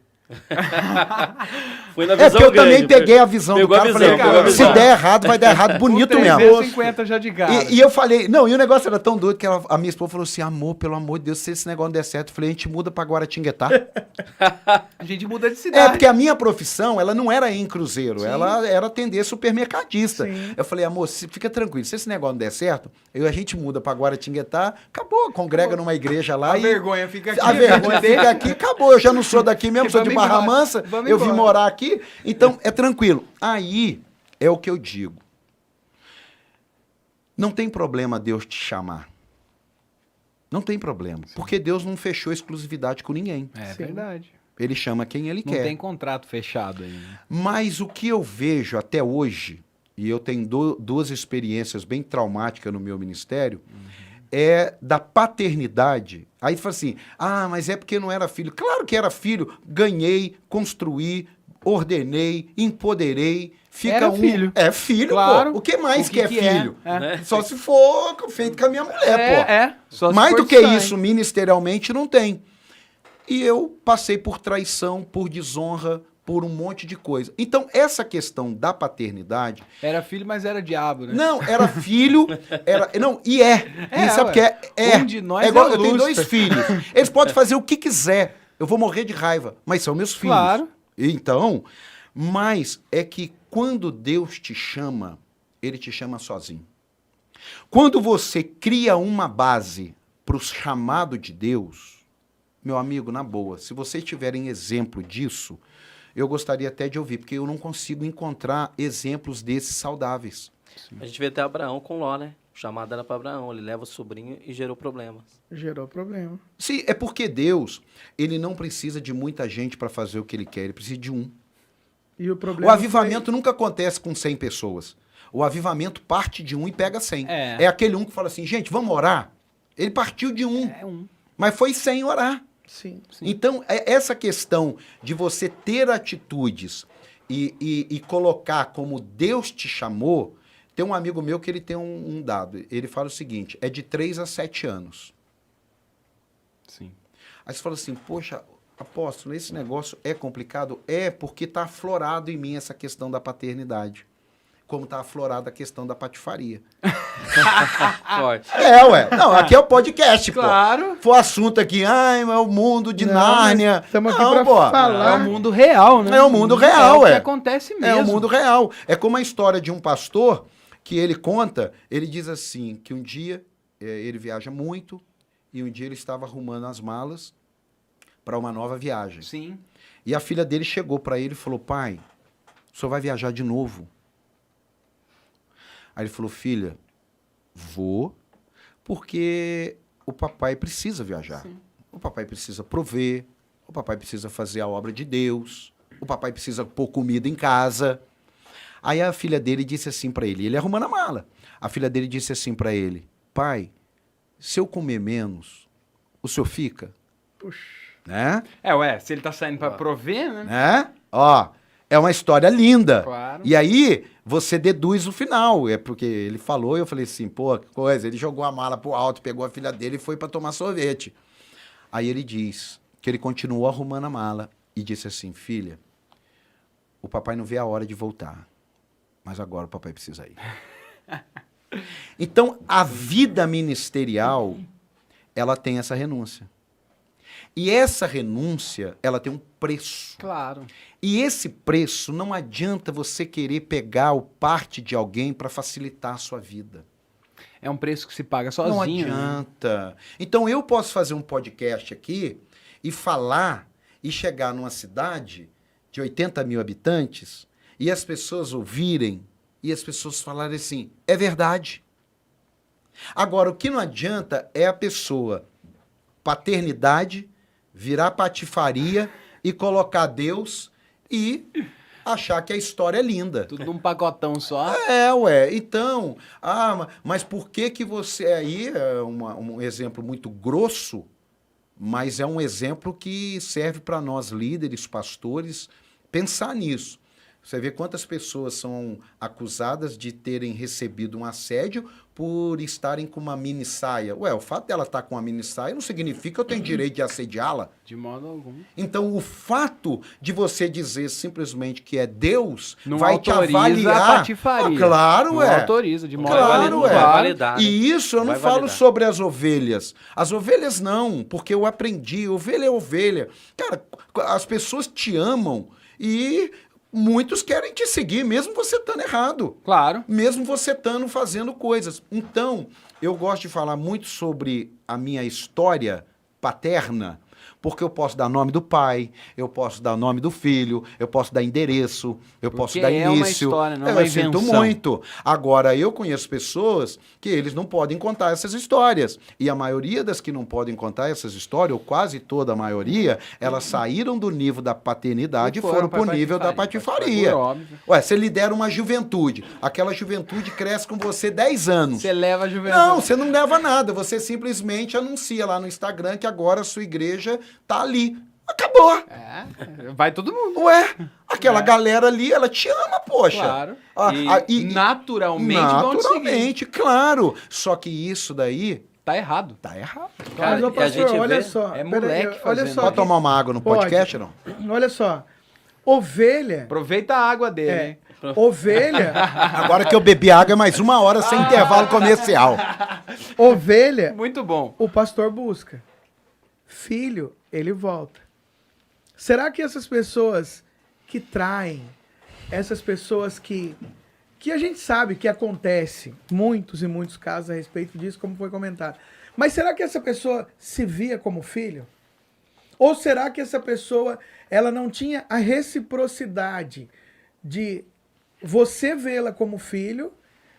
Foi na
É
visão
porque eu também
grande,
peguei a visão do
pegou a
cara,
visão,
falei,
pegou a
se
visão.
der errado, vai dar errado bonito
Com
mesmo.
350 já de cara.
E eu falei, não, e o negócio era tão doido que a minha esposa falou assim, amor, pelo amor de Deus, se esse negócio não der certo, eu falei, a gente muda pra Guaratinguetá.
A gente muda de cidade.
É, porque a minha profissão, ela não era em cruzeiro, ela era atender supermercadista.
Sim.
Eu falei, amor, fica tranquilo, se esse negócio não der certo, a gente muda pra Guaratinguetá, acabou, congrega numa igreja lá
A
e...
vergonha fica aqui.
A vergonha fica aqui, acabou, eu já não sou daqui mesmo, sou de
Vamos
Barra
embora,
Mansa,
vamos
eu vim
embora.
morar aqui, então é tranquilo. Aí é o que eu digo. Não tem problema Deus te chamar. Não tem problema, porque Deus não fechou exclusividade com ninguém.
É
Sim.
verdade.
Ele chama quem ele
Não
quer.
tem contrato fechado aí. Né?
Mas o que eu vejo até hoje, e eu tenho duas experiências bem traumáticas no meu ministério, é da paternidade. Aí tu fala assim, mas é porque não era filho. Claro que era filho. Ganhei, construí, ordenei, empoderei. Fica
Era filho.
É filho,
Claro.
pô. O que mais
O
que é
que é?
filho?
É.
Só se for feito com a minha mulher, pô.
Só se
Mais
for
do que
sangue.
isso, ministerialmente, não tem. E eu passei por traição, por desonra, por um monte de coisa. Então, essa questão da paternidade...
Era filho, mas era diabo, né?
Não, era filho, e é.
É,
E sabe o que
ué.
é?
Um de nós
igual,
é
eu tenho
Lúcifer.
2 filhos. Eles podem fazer o que quiser. Eu vou morrer de raiva, mas são meus filhos.
Claro.
Então, mas é que quando Deus te chama, ele te chama sozinho. Quando você cria uma base para o chamado de Deus, meu amigo, na boa, se vocês tiverem exemplo disso, eu gostaria até de ouvir, porque eu não consigo encontrar exemplos desses saudáveis.
A gente vê até Abraão com Ló, né? O chamado era para Abraão. Ele leva o sobrinho e gerou problemas.
Gerou problema.
Sim, é porque Deus, ele não precisa de muita gente para fazer o que ele quer, ele precisa de um.
E o problema
O avivamento nunca acontece com 100 pessoas. O avivamento parte de um e pega 100.
É.
É aquele um que fala assim, gente, vamos orar? Ele partiu de um,
É um.
mas foi 100 orar.
Sim.
Então, essa questão de você ter atitudes e colocar como Deus te chamou, tem um amigo meu que ele tem um dado. Ele fala o seguinte, é de 3 a 7 anos.
Sim.
Aí você fala assim, poxa, apóstolo, esse negócio é complicado? É, porque está aflorado em mim essa questão da paternidade. Como está aflorada a questão da patifaria.
Forte.
É, ué. Não, aqui é o podcast,
Claro.
pô. Foi assunto aqui, é o mundo de
Não,
Nárnia.
estamos aqui
Não,
pra
pô.
falar.
É o mundo real, né?
É o mundo real,
é. O que
é.
acontece mesmo.
É o mundo real. É como a história de um pastor que ele conta, ele diz assim, que um dia ele viaja muito e um dia ele estava arrumando as malas para uma nova viagem.
Sim.
E a filha dele chegou para ele e falou, pai, o senhor vai viajar de novo? Aí ele falou, filha, vou, porque o papai precisa viajar.
Sim.
O papai precisa prover, o papai precisa fazer a obra de Deus, o papai precisa pôr comida em casa. Aí a filha dele disse assim para ele arrumando a mala, a filha dele disse assim para ele, pai, se eu comer menos, o senhor fica?
Puxa.
Né?
Se ele tá saindo pra prover, né?
Né? Ó, é uma história linda.
Claro.
E aí, você deduz o final. É porque ele falou e eu falei assim, pô, que coisa. Ele jogou a mala pro alto, pegou a filha dele e foi para tomar sorvete. Aí ele diz que ele continuou arrumando a mala e disse assim, filha, o papai não vê a hora de voltar, mas agora o papai precisa ir. Então, a vida ministerial, ela tem essa renúncia. E essa renúncia, ela tem um preço.
Claro.
E esse preço, não adianta você querer pegar o parte de alguém para facilitar a sua vida.
É um preço que se paga
Não
sozinho. Né?
adianta. Então eu posso fazer um podcast aqui e falar e chegar numa cidade de 80 mil habitantes e as pessoas ouvirem e as pessoas falarem assim, é verdade. Agora, o que não adianta é a pessoa, paternidade, virar patifaria e colocar Deus e achar que a história é linda.
Tudo num pacotão só.
Ué. Então, mas por que você... Aí é um exemplo muito grosso, mas é um exemplo que serve para nós líderes, pastores, pensar nisso. Você vê quantas pessoas são acusadas de terem recebido um assédio por estarem com uma mini saia. Ué, o fato dela estar com uma mini saia não significa que eu tenho direito de assediá-la.
De modo algum.
Então, o fato de você dizer simplesmente que é Deus
Não
vai te
autoriza
avaliar.
a patifaria.
Claro,
Não autoriza, de modo
Claro,
algum.
Vai
é.
validar, né?
E isso eu não
Vai
falo
validar.
sobre as ovelhas. As ovelhas não, porque eu aprendi. Ovelha é ovelha. Cara, as pessoas te amam e muitos querem te seguir, mesmo você estando errado.
Claro.
Mesmo você estando fazendo coisas. Então, eu gosto de falar muito sobre a minha história paterna, porque eu posso dar nome do pai, eu posso dar nome do filho, eu posso dar endereço, eu posso
Porque
dar
é uma
início.
história, não é uma
Eu sinto
invenção.
muito. Agora, eu conheço pessoas que eles não podem contar essas histórias. E a maioria das que não podem contar essas histórias, ou quase toda a maioria, elas saíram do nível da paternidade e foram para o nível da patifaria.
Por óbvio.
Ué, você lidera uma juventude. Aquela juventude cresce com você 10 anos.
Você leva a juventude.
Não, você não leva nada. Você simplesmente anuncia lá no Instagram que agora a sua igreja tá ali. Acabou.
É, vai todo mundo.
Ué, aquela galera ali, ela te ama, poxa.
Claro.
E
Naturalmente vão te seguir.
Naturalmente, claro. Só que isso daí
Tá errado.
tá errado.
Mas, ô,
e a
pastor,
gente
olha
vê-
só.
é
pera aí,
moleque
olha
fazendo.
só.
Pode
que-
tomar uma água no
Pode.
podcast, não?
Olha só. Ovelha.
Aproveita a água dele,
É,
hein?
ovelha.
Agora que eu bebi água é mais uma hora sem intervalo comercial.
Ovelha,
Muito bom.
o pastor busca. Filho, ele volta. Será que essas pessoas que traem, essas pessoas que a gente sabe que acontece muitos e muitos casos a respeito disso, como foi comentado. Mas será que essa pessoa se via como filho? Ou será que essa pessoa ela não tinha a reciprocidade de você vê-la como filho,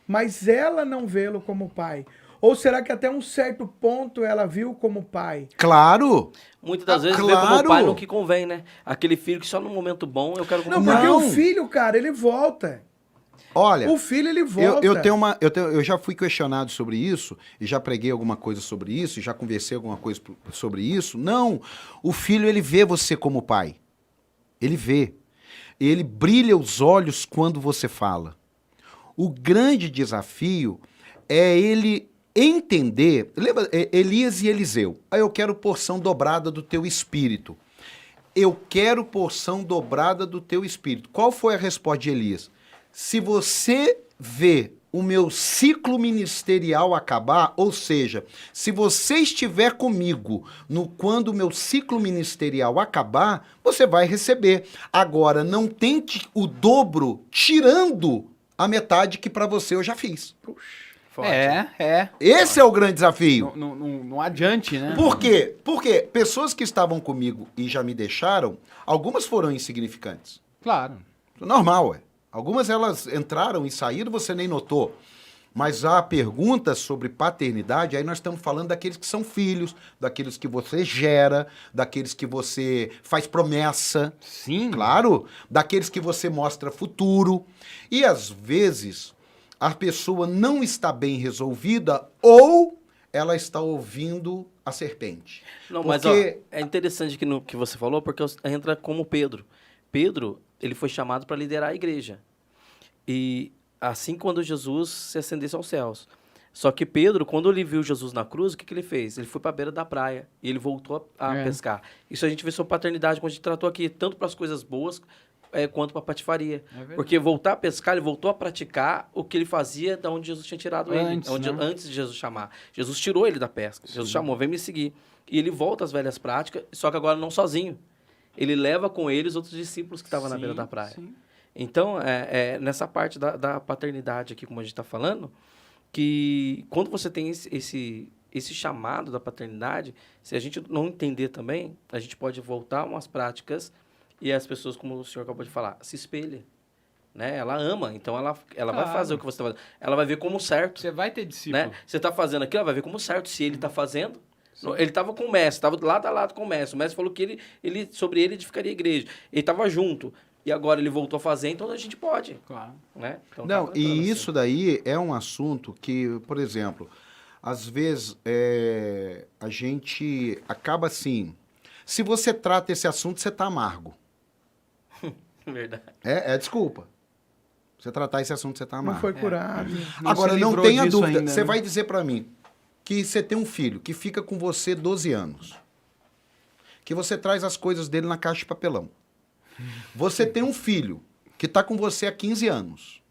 mas ela não vê-lo como pai? Ou será que até um certo ponto ela viu como pai?
Claro.
Muitas das vezes vê
claro.
como pai no que convém, né? Aquele filho que só no momento bom eu quero como
Não,
pai.
porque
Não.
o filho, cara, ele volta.
Olha,
O filho, ele volta.
eu já fui questionado sobre isso, e já preguei alguma coisa sobre isso, e já conversei alguma coisa sobre isso. Não, o filho, ele vê você como pai. Ele vê. Ele brilha os olhos quando você fala. O grande desafio é ele entender. Lembra, Elias e Eliseu. Aí eu quero porção dobrada do teu espírito. Eu quero porção dobrada do teu espírito. Qual foi a resposta de Elias? Se você vê o meu ciclo ministerial acabar, ou seja, se você estiver comigo quando o meu ciclo ministerial acabar, você vai receber. Agora, não tente o dobro tirando a metade que para você eu já fiz.
Forte.
É.
Esse é o grande desafio.
Não adiante, né?
Por quê? Porque pessoas que estavam comigo e já me deixaram, algumas foram insignificantes.
Claro.
Normal, ué. Algumas elas entraram e saíram, você nem notou. Mas há perguntas sobre paternidade, aí nós estamos falando daqueles que são filhos, daqueles que você gera, daqueles que você faz promessa,
Sim.
claro, daqueles que você mostra futuro. E às vezes a pessoa não está bem resolvida ou ela está ouvindo a serpente.
Não, mas
Porque-
ó, é interessante que você falou, porque entra como Pedro. Pedro, ele foi chamado para liderar a igreja. E assim quando Jesus se ascendesse aos céus. Só que Pedro, quando ele viu Jesus na cruz, o que ele fez? Ele foi para a beira da praia e ele voltou a pescar. Isso a gente vê sobre paternidade, quando a gente tratou aqui, tanto para as coisas boas quanto para patifaria.
verdade.
Porque voltar a pescar, ele voltou a praticar o que ele fazia da onde Jesus tinha tirado
Antes,
ele,
né?
antes de Jesus chamar. Jesus tirou ele da pesca. Jesus chamou, vem me seguir. E ele volta às velhas práticas, só que agora não sozinho. Ele leva com ele os outros discípulos que estavam na beira da praia.
Sim.
Então, nessa parte da paternidade aqui, como a gente está falando, que quando você tem esse chamado da paternidade, se a gente não entender também, a gente pode voltar a umas práticas e as pessoas, como o senhor acabou de falar, se espelham. Né? Ela ama, então ela vai
Claro.
fazer o que você está fazendo. Ela vai ver como certo.
Você vai ter discípulo.
Né? Você está fazendo aquilo, ela vai ver como certo. Se ele está fazendo... Ele estava com o mestre, estava lado a lado com o mestre. O mestre falou que sobre ele edificaria a igreja. Ele estava junto. E agora ele voltou a fazer, então a gente pode.
Claro.
Né? Então,
Não,
tá
e
tratando assim.
isso daí é um assunto que, por exemplo, às vezes a gente acaba assim. Se você trata esse assunto, você tá amargo.
Verdade.
Desculpa. Você tratar esse assunto, você tá
Não
amargo.
foi curado.
Agora,
se
não
livrou
tenha
disso
dúvida.
ainda,
Você
né?
vai dizer pra mim que você tem um filho que fica com você 12 anos. Que você traz as coisas dele na caixa de papelão. Você tem um filho que tá com você há 15 anos.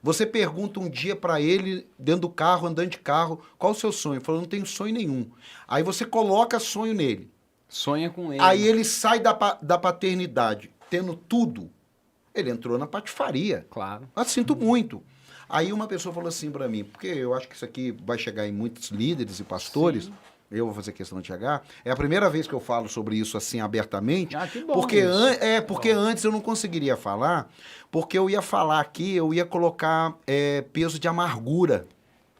Você pergunta um dia pra ele, dentro do carro, andando de carro, qual o seu sonho? Ele falou, não tenho sonho nenhum. Aí você coloca sonho nele.
Sonha com ele.
Aí ele sai da paternidade tendo tudo. Ele entrou na patifaria.
Claro.
Eu sinto muito. Aí uma pessoa falou assim pra mim, porque eu acho que isso aqui vai chegar em muitos líderes e pastores,
Sim.
eu vou fazer questão de chegar, é a primeira vez que eu falo sobre isso assim abertamente,
Ah, que bom
porque,
isso.
porque antes eu não conseguiria falar, porque eu ia falar aqui, eu ia colocar peso de amargura.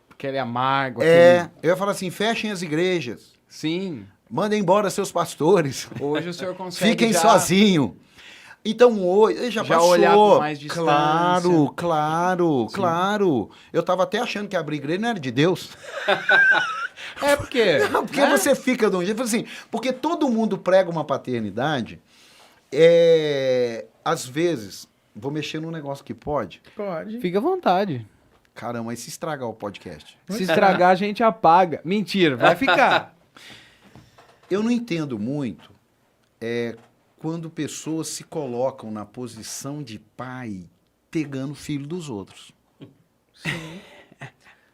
Porque ele é amargo. aquele-
Eu ia falar assim, fechem as igrejas,
Sim.
mandem embora seus pastores,
Hoje o senhor consegue
fiquem
já...
sozinhos. Então, hoje já passou.
olhar com mais distância.
Claro. Eu tava até achando que abrir igreja não era de Deus.
É porque...
Porque
né?
você fica de um jeito, assim, porque todo mundo prega uma paternidade, às vezes, vou mexer num negócio que pode.
Pode.
Fica à vontade.
Caramba, mas se estragar o podcast?
Se estragar, a gente apaga. Mentira, vai ficar.
Eu não entendo muito quando pessoas se colocam na posição de pai pegando o filho dos outros.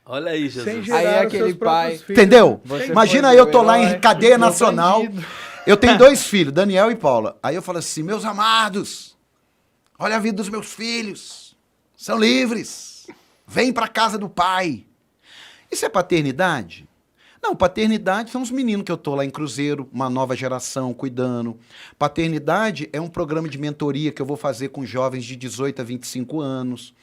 Olha aí,
Sem
Jesus.
gerar
Aí
os
aquele
seus próprios
pai-
filhos.
Entendeu?
Você
Imagina
foi
eu
o
tô lá
herói,
em cadeia
o
nacional.
bandido.
Eu tenho 2 filhos, Daniel e Paula. Aí eu falo assim, meus amados, olha a vida dos meus filhos. São livres. Vem pra casa do pai. Isso é paternidade? Não, paternidade são os meninos que eu tô lá em Cruzeiro, uma nova geração cuidando. Paternidade é um programa de mentoria que eu vou fazer com jovens de 18 a 25 anos.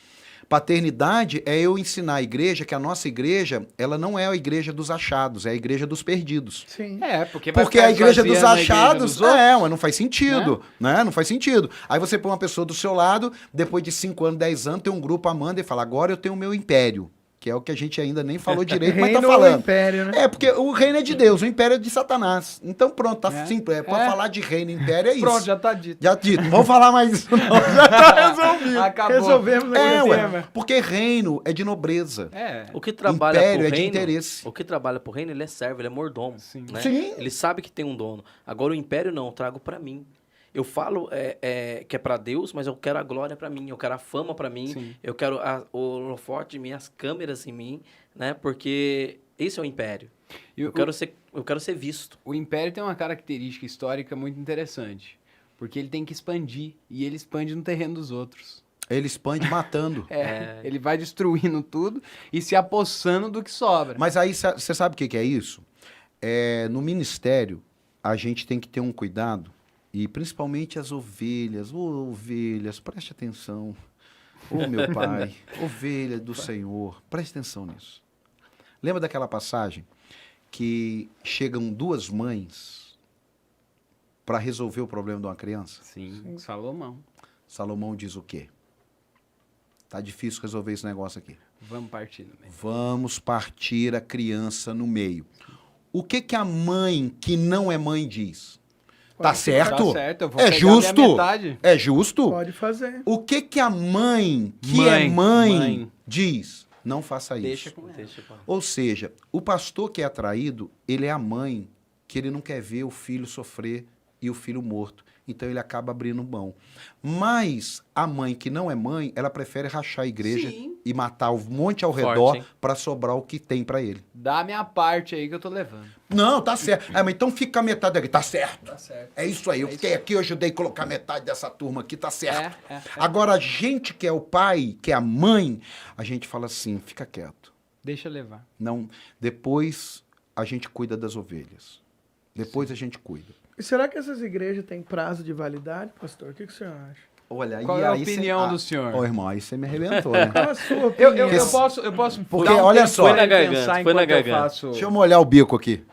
Paternidade é eu ensinar a igreja que a nossa igreja, ela não é a igreja dos achados, é a igreja dos perdidos.
Sim.
É, porque vai
Porque
ficar
a igreja dos
esvaziando a igreja
achados,
dos outros.
mas não faz sentido, né? Não faz sentido. Aí você põe uma pessoa do seu lado, depois de 5 anos, 10 anos, tem um grupo amando e fala, agora eu tenho o meu império, que é o que a gente ainda nem falou direito, mas tá
Reino ou
falando.
império, né?
É, porque o reino é de Deus, o império é de Satanás. Então pronto, tá
É.
simples. Pra
É.
falar de reino e império é isso.
Pronto, já tá dito.
Já dito, não vamos falar mais isso não, já tá resolvido.
Acabou.
Resolvemos
É,
o
ué,
tema.
porque reino é de nobreza.
É.
O que trabalha
Império
pro
é de
reino,
interesse.
o que trabalha pro reino, ele é servo, ele é mordomo.
Sim.
Né?
Sim.
Ele sabe que tem um dono. Agora o império não, eu trago pra mim. Eu falo que é pra Deus, mas eu quero a glória pra mim, eu quero a fama pra mim,
Sim.
eu quero o holofote de mim, as câmeras em mim, né? Porque esse é o império.
E
Eu quero ser visto.
O Império tem uma característica histórica muito interessante. Porque ele tem que expandir. E ele expande no terreno dos outros.
Ele expande matando.
Ele vai destruindo tudo e se apossando do que sobra.
Mas aí você sabe o que é isso? No ministério, a gente tem que ter um cuidado, e principalmente as ovelhas. Ô, ovelhas, preste atenção. Ô, meu pai, ovelha do Senhor, preste atenção nisso. Lembra daquela passagem que chegam 2 mães para resolver o problema de uma criança?
Sim, Salomão.
Salomão diz o quê? Tá difícil resolver esse negócio aqui.
Vamos partir no meio.
Vamos partir a criança no meio. O que a mãe que não é mãe diz? Tá certo?
Tá certo, eu vou
É
pegar
justo?
minha metade.
É justo?
Pode fazer.
O que a mãe que
Mãe,
é mãe
mãe.
diz? Não faça isso.
Deixa com ela.
Ou seja, o pastor que é atraído, ele é a mãe que ele não quer ver o filho sofrer e o filho morto. então ele acaba abrindo mão. Mas a mãe que não é mãe, ela prefere rachar a igreja
Sim.
e matar um monte ao
Forte,
redor
hein?
para sobrar o que tem para ele.
Dá a minha parte aí que eu tô levando.
Não, tá certo. Mas então fica a metade aqui. Tá certo.
Tá certo.
É isso aí. Eu fiquei aqui, eu ajudei a colocar metade dessa turma aqui, tá certo.
É.
Agora, a gente que é o pai, que é a mãe, a gente fala assim, fica quieto.
Deixa eu levar.
Não, depois a gente cuida das ovelhas. Depois a gente cuida.
E será que essas igrejas têm prazo de validade, pastor? O que o senhor acha?
Olha,
Qual
e
é a
aí
opinião
cê...
do senhor?
Ô, irmão, aí você me arrebentou, né?
Qual a sua
Eu
opinião?
posso
Porque,
dar um
olha
tempo
só.
pra
Foi na
ele
garganta,
pensar
foi na
enquanto eu
garganta.
faço...
Deixa eu molhar o bico aqui.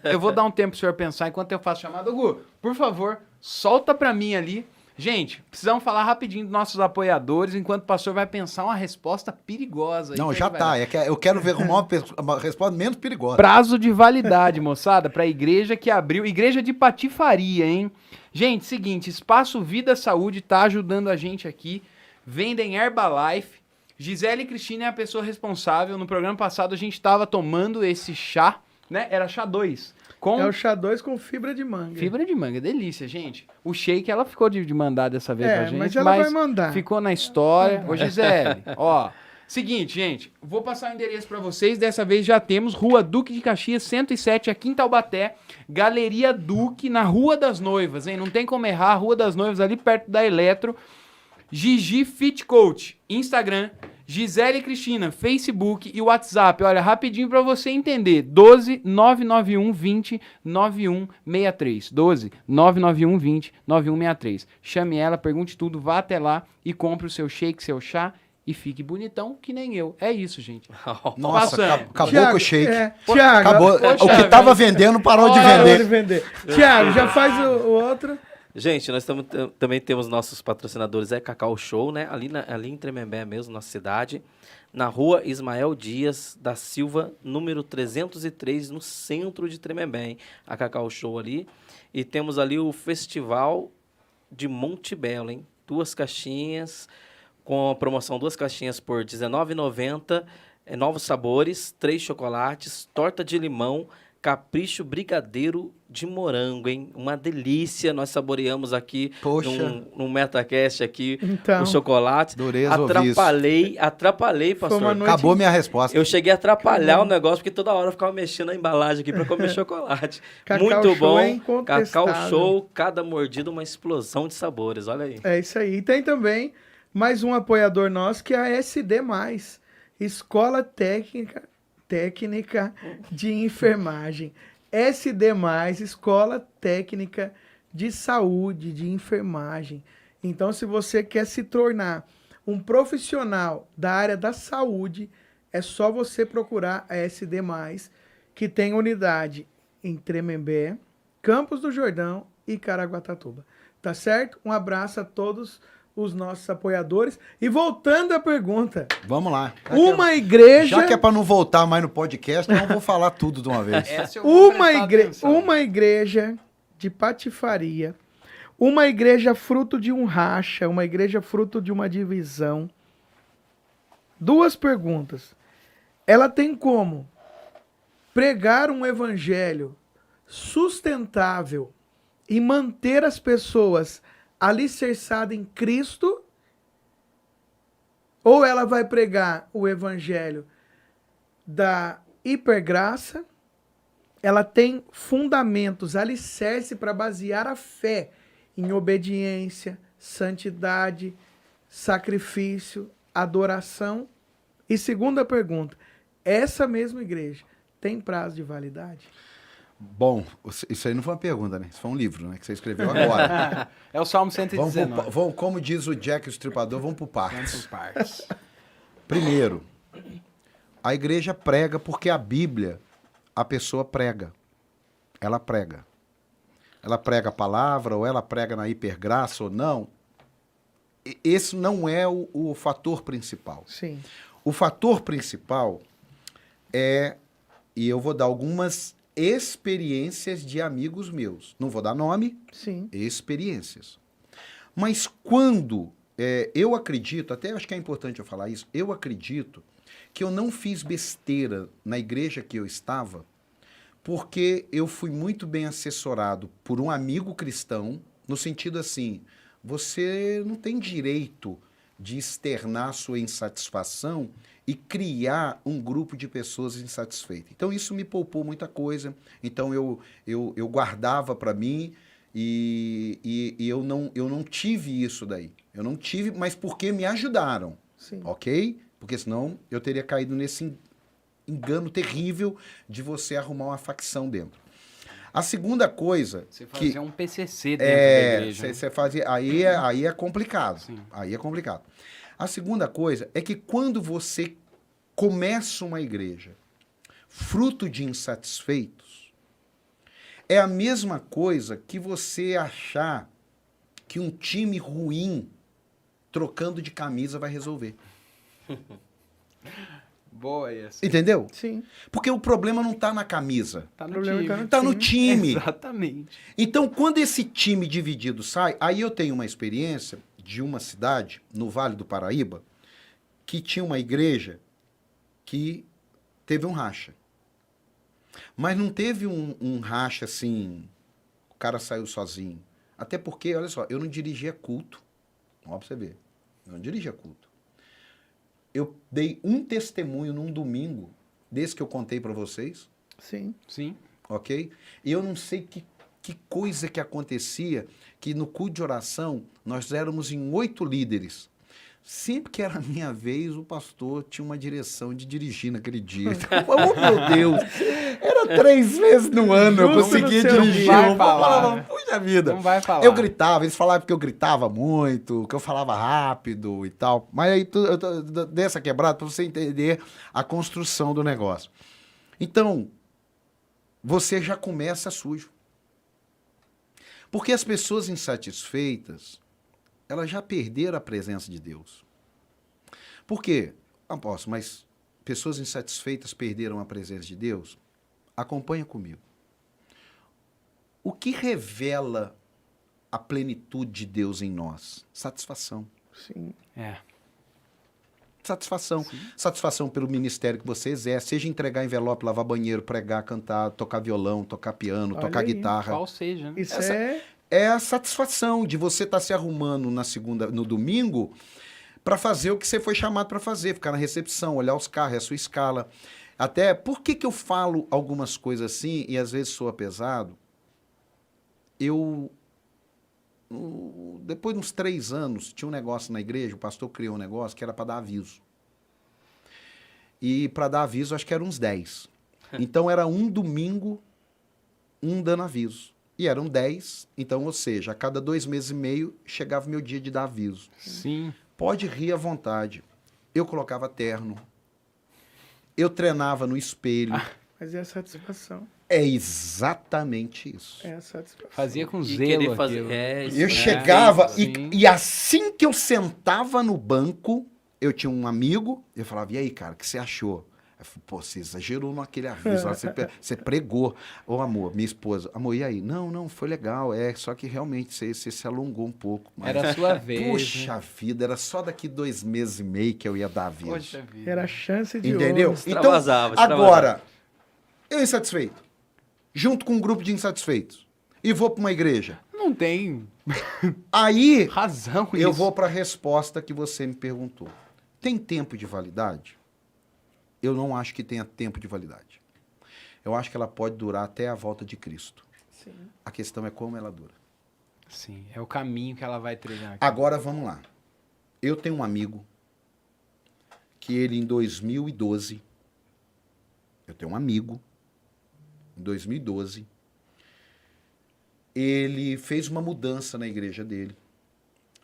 Eu vou dar um tempo pro senhor pensar enquanto eu faço chamada. Gu, por favor, solta pra mim ali. Gente, precisamos falar rapidinho dos nossos apoiadores, enquanto o pastor vai pensar uma resposta perigosa. aí
Não,
que
já
ele vai
tá.
dar.
É que eu quero ver uma resposta menos perigosa.
Prazo de validade, moçada, pra igreja que abriu. Igreja de Patifaria, hein? Gente, seguinte, Espaço Vida Saúde tá ajudando a gente aqui. Vendem Herbalife. Gisele Cristina é a pessoa responsável. No programa passado a gente tava tomando esse chá, né? Era chá 2. Com
É o chá 2 com fibra de manga.
fibra de manga, delícia, gente. O shake ela ficou de mandar dessa vez pra gente,
mas ela vai mandar.
ficou na história. Ô, Gisele, ó, seguinte, gente, vou passar o endereço pra vocês. Dessa vez já temos Rua Duque de Caxias, 107, aqui em Taubaté. Galeria Duque, na Rua das Noivas, hein? Não tem como errar, Rua das Noivas, ali perto da Eletro. Gigi Fit Coach, Instagram. Gisele Cristina, Facebook e WhatsApp. Olha, rapidinho pra você entender. 12 991 20 9163. 12 991 20 9163. Chame ela, pergunte tudo, vá até lá e compre o seu shake, seu chá e fique bonitão que nem eu. É isso, gente.
Nossa,
Passando.
acabou
Thiago,
com o shake.
Tiago,
Acabou.
Ô,
O que
Thiago,
tava vendendo parou de
parou de
vender.
vender. Tiago, já faz o outro.
Gente, nós também temos nossos patrocinadores, Cacau Show, né? Ali em Tremembé mesmo, nossa cidade. Na rua Ismael Dias da Silva, número 303, no centro de Tremembé, hein? A Cacau Show ali. E temos ali o Festival de Monte Belo, hein? 2 caixinhas, com a promoção 2 caixinhas por R$19,90. Novos sabores, 3 chocolates, torta de limão, capricho brigadeiro de morango, hein? Uma delícia, nós saboreamos aqui
Poxa.
num MetaCast aqui,
Então.
os chocolates.
Adorei ouvir isso.
Atrapalhei,
Foi
pastor.
uma noite-
Acabou minha resposta.
Eu cheguei a atrapalhar o negócio, porque toda hora eu ficava mexendo na embalagem aqui para comer chocolate.
Cacau
Muito
Show
bom.
é incontestável.
Cacau Show, cada mordida uma explosão de sabores, olha aí.
É isso aí. E tem também mais um apoiador nosso, que é a SD+, Escola Técnica de Enfermagem. SD+, Escola Técnica de Saúde, de Enfermagem. Então, se você quer se tornar um profissional da área da saúde, é só você procurar a SD+, que tem unidade em Tremembé, Campos do Jordão e Caraguatatuba. Tá certo? Um abraço a todos os nossos apoiadores. E voltando à pergunta,
Vamos lá.
uma igreja...
Já que é pra não voltar mais no podcast, então eu vou falar tudo de uma vez.
Essa eu vou prestar atenção.
Uma igreja de patifaria, uma igreja fruto de um racha, uma igreja fruto de uma divisão. 2 perguntas. Ela tem como pregar um evangelho sustentável e manter as pessoas alicerçadas em Cristo? Ou ela vai pregar o evangelho da hipergraça? Ela tem fundamentos, alicerce para basear a fé em obediência, santidade, sacrifício, adoração? E segunda pergunta, essa mesma igreja tem prazo de validade?
Bom, isso aí não foi uma pergunta, né? Isso foi um livro, né? Que você escreveu agora.
É o Salmo
Vamos
119.
como diz o Jack o Estripador, vamos por
Vamos
partes.
por partes.
Primeiro, a igreja prega porque a Bíblia, a pessoa prega. Ela prega. Ela prega a palavra, ou ela prega na hipergraça, ou não. Esse não é o fator principal.
Sim.
O fator principal é, e eu vou dar algumas experiências de amigos meus. Não vou dar nome,
Sim.
experiências. Mas quando eu acredito, até acho que é importante eu falar isso, eu acredito que eu não fiz besteira na igreja que eu estava, porque eu fui muito bem assessorado por um amigo cristão, No sentido assim, você não tem direito de externar sua insatisfação e criar um grupo de pessoas insatisfeitas. Então, isso me poupou muita coisa. Então, eu guardava para mim e eu não tive isso daí. Eu não tive, mas porque me ajudaram,
Sim.
ok? Porque senão eu teria caído nesse engano terrível de você arrumar uma facção dentro. A segunda coisa...
Você fazer um PCC dentro da igreja. né?
Você fazia, aí é complicado.
Sim.
Aí é complicado. A segunda coisa é que quando você começa uma igreja fruto de insatisfeitos, é a mesma coisa que você achar que um time ruim trocando de camisa vai resolver.
Boa essa.
Entendeu?
Sim.
Porque o problema não está na camisa.
Tá
O
no
problema
time.
Tá no time.
Exatamente.
Então, quando esse time dividido sai, aí eu tenho uma experiência de uma cidade, no Vale do Paraíba, que tinha uma igreja que teve um racha. Mas não teve um racha assim, o cara saiu sozinho. Até porque, olha só, eu não dirigia culto. Ó, pra você ver. Eu não dirigia culto. Eu dei um testemunho num domingo, desse que eu contei para vocês,
Sim.
Sim.
ok? E eu não sei que coisa que acontecia, que no culto de oração, nós éramos em 8 líderes. Sempre que era a minha vez, o pastor tinha uma direção de dirigir naquele dia. Então, oh, meu Deus! Era 3 vezes no ano eu
Justo
conseguia
no seu
dirigir.
dia. Vai
Eu
falar.
falava, puxa vida!
Não vai falar.
Eu gritava, eles falavam que eu gritava muito, que eu falava rápido e tal. Mas aí eu dei essa quebrada para você entender a construção do negócio. Então, você já começa sujo. Porque as pessoas insatisfeitas, elas já perderam a presença de Deus. Por quê? Apóstolo, mas pessoas insatisfeitas perderam a presença de Deus? Acompanha comigo. O que revela a plenitude de Deus em nós? Satisfação.
Sim.
É.
Satisfação. Satisfação pelo ministério que você exerce, seja entregar envelope, lavar banheiro, pregar, cantar, tocar violão, tocar piano,
Olha
tocar
aí.
guitarra.
Qual seja, né?
Isso
Essa-
é...
É a satisfação de você estar se arrumando no domingo para fazer o que você foi chamado para fazer, ficar na recepção, olhar os carros, é a sua escala. Até, por que eu falo algumas coisas assim e às vezes soa pesado? Depois de uns 3 anos, tinha um negócio na igreja, o pastor criou um negócio que era para dar aviso. E para dar aviso, acho que eram uns 10. Então era um domingo, um dando aviso. E eram 10, então, ou seja, a cada 2 meses e meio chegava o meu dia de dar aviso.
Sim.
Pode rir à vontade. Eu colocava terno. Eu treinava no espelho.
Mas é a satisfação.
É exatamente isso.
É a satisfação.
Fazia com
E
zelo
querer fazer.
aquilo.
É, isso
Eu
é.
chegava
sim.
e assim que eu sentava no banco, eu tinha um amigo, eu falava, e aí, cara, o que você achou? Eu falei, pô, você exagerou naquele aviso, você pregou. Ô, amor, minha esposa, amor, e aí? Não, foi legal, só que realmente você se alongou um pouco. Mas,
Era a sua vez.
puxa
né?
vida, era só daqui 2 meses e meio que eu ia dar aviso.
Poxa vida.
Era a chance de
Entendeu?
ouro.
Então,
Extravasava.
agora, eu insatisfeito, junto com um grupo de insatisfeitos, e vou para uma igreja.
Não tem
Aí,
razão
eu
isso.
vou para a resposta que você me perguntou. Tem tempo de validade? Eu não acho que tenha tempo de validade. Eu acho que ela pode durar até a volta de Cristo.
Sim.
A questão é como ela dura.
Sim, é o caminho que ela vai trilhar. aqui.
Agora, vamos lá. Eu tenho um amigo que ele, em 2012, em 2012, ele fez uma mudança na igreja dele.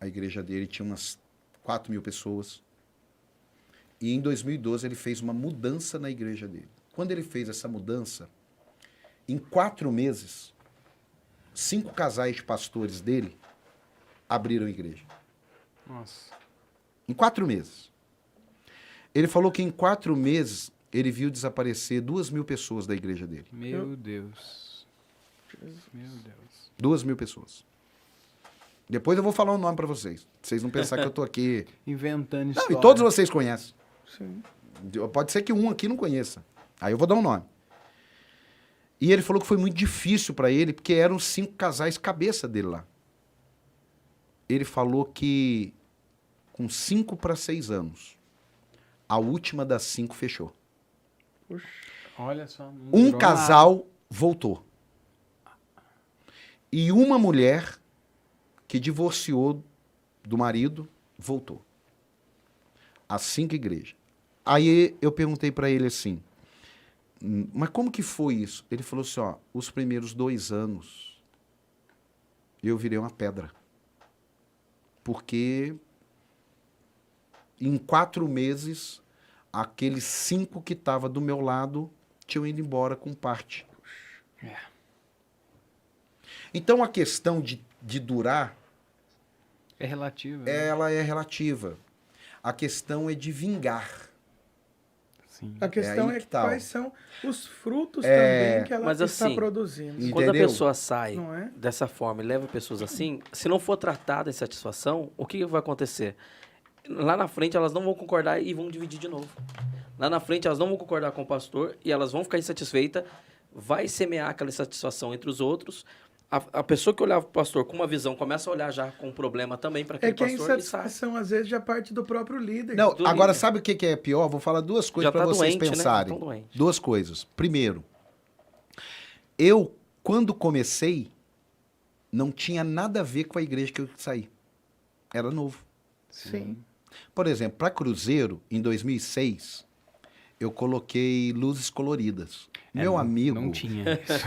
A igreja dele tinha umas 4.000 pessoas. E em 2012 ele fez uma mudança na igreja dele. Quando ele fez essa mudança, em 4 meses, 5 casais de pastores dele abriram a igreja.
Nossa.
Em 4 meses. Ele falou que em 4 meses ele viu desaparecer 2.000 pessoas da igreja dele.
Meu Deus. Meu Deus.
2.000 pessoas. Depois eu vou falar um nome para vocês. Pra vocês não pensarem que eu tô aqui.
Inventando
Não,
história.
e todos vocês conhecem.
Sim.
Pode ser que um aqui não conheça. Aí eu vou dar um nome. E ele falou que foi muito difícil para ele, porque eram 5 casais cabeça dele lá. ele falou que com 5 para 6 anos, a última das 5 fechou.
Olha só. não
Um
durou
casal voltou. E uma mulher que divorciou do marido voltou. As 5 igrejas. Aí eu perguntei para ele assim, mas como que foi isso? Ele falou assim, ó, os primeiros 2 anos eu virei uma pedra. Porque em 4 meses, aqueles 5 que estavam do meu lado tinham ido embora com parte.
É.
Então a questão de durar,
É relativo. né?
ela é relativa. A questão é de vingar.
Sim.
A questão
aí
é
que tá,
quais são os frutos também que ela
Mas
está
assim,
produzindo.
Quando a
Entendeu?
pessoa sai
Não é?
dessa forma e leva pessoas assim, se não for tratada em satisfação, o que vai acontecer? Lá na frente elas não vão concordar e vão dividir de novo. Lá na frente elas não vão concordar com o pastor e elas vão ficar insatisfeitas, vai semear aquela insatisfação entre os outros. A pessoa que olhava para o pastor com uma visão começa a olhar já com um problema também para
É
aquele
que a
pastor e sai.
insatisfação, às vezes, já parte do próprio líder.
Não,
do
agora
líder.
sabe o que é pior? Vou falar 2 coisas
Já
para
tá
vocês
doente, né?
pensarem.
Tão doente.
2 coisas. Primeiro, eu, quando comecei, não tinha nada a ver com a igreja que eu saí. Era novo.
Sim.
Por exemplo, para Cruzeiro, em 2006, eu coloquei luzes coloridas. Meu amigo,
Não tinha isso.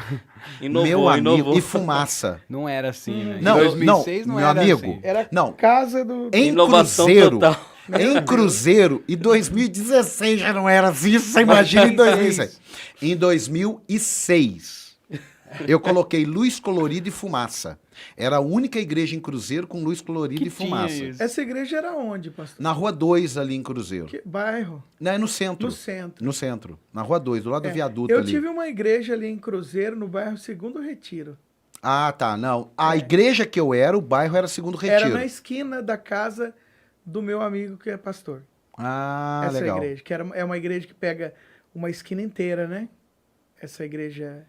meu amigo,
inovou.
e fumaça.
Não era assim, né? Em
Não,
2006 não,
meu
era
amigo,
assim.
Era
Não.
casa do...
Em
Inovação
Cruzeiro,
total.
em Cruzeiro, em 2016 já não era assim, você imagina em 2006. Em 2006, eu coloquei luz colorida e fumaça. Era a única igreja em Cruzeiro com luz colorida
Que
e fumaça.
tinha isso.
Essa igreja era onde, pastor?
Na Rua 2, ali em Cruzeiro.
Que bairro?
Não, é no centro.
No centro.
No centro. Na Rua 2, do lado do
É,
viaduto
eu
ali.
tive uma igreja ali em Cruzeiro, no bairro Segundo Retiro.
Ah, tá. Não. A igreja que eu era, o bairro era Segundo Retiro.
Era na esquina da casa do meu amigo que é pastor.
Ah,
Essa
legal.
igreja, que é uma igreja que pega uma esquina inteira, né? Essa igreja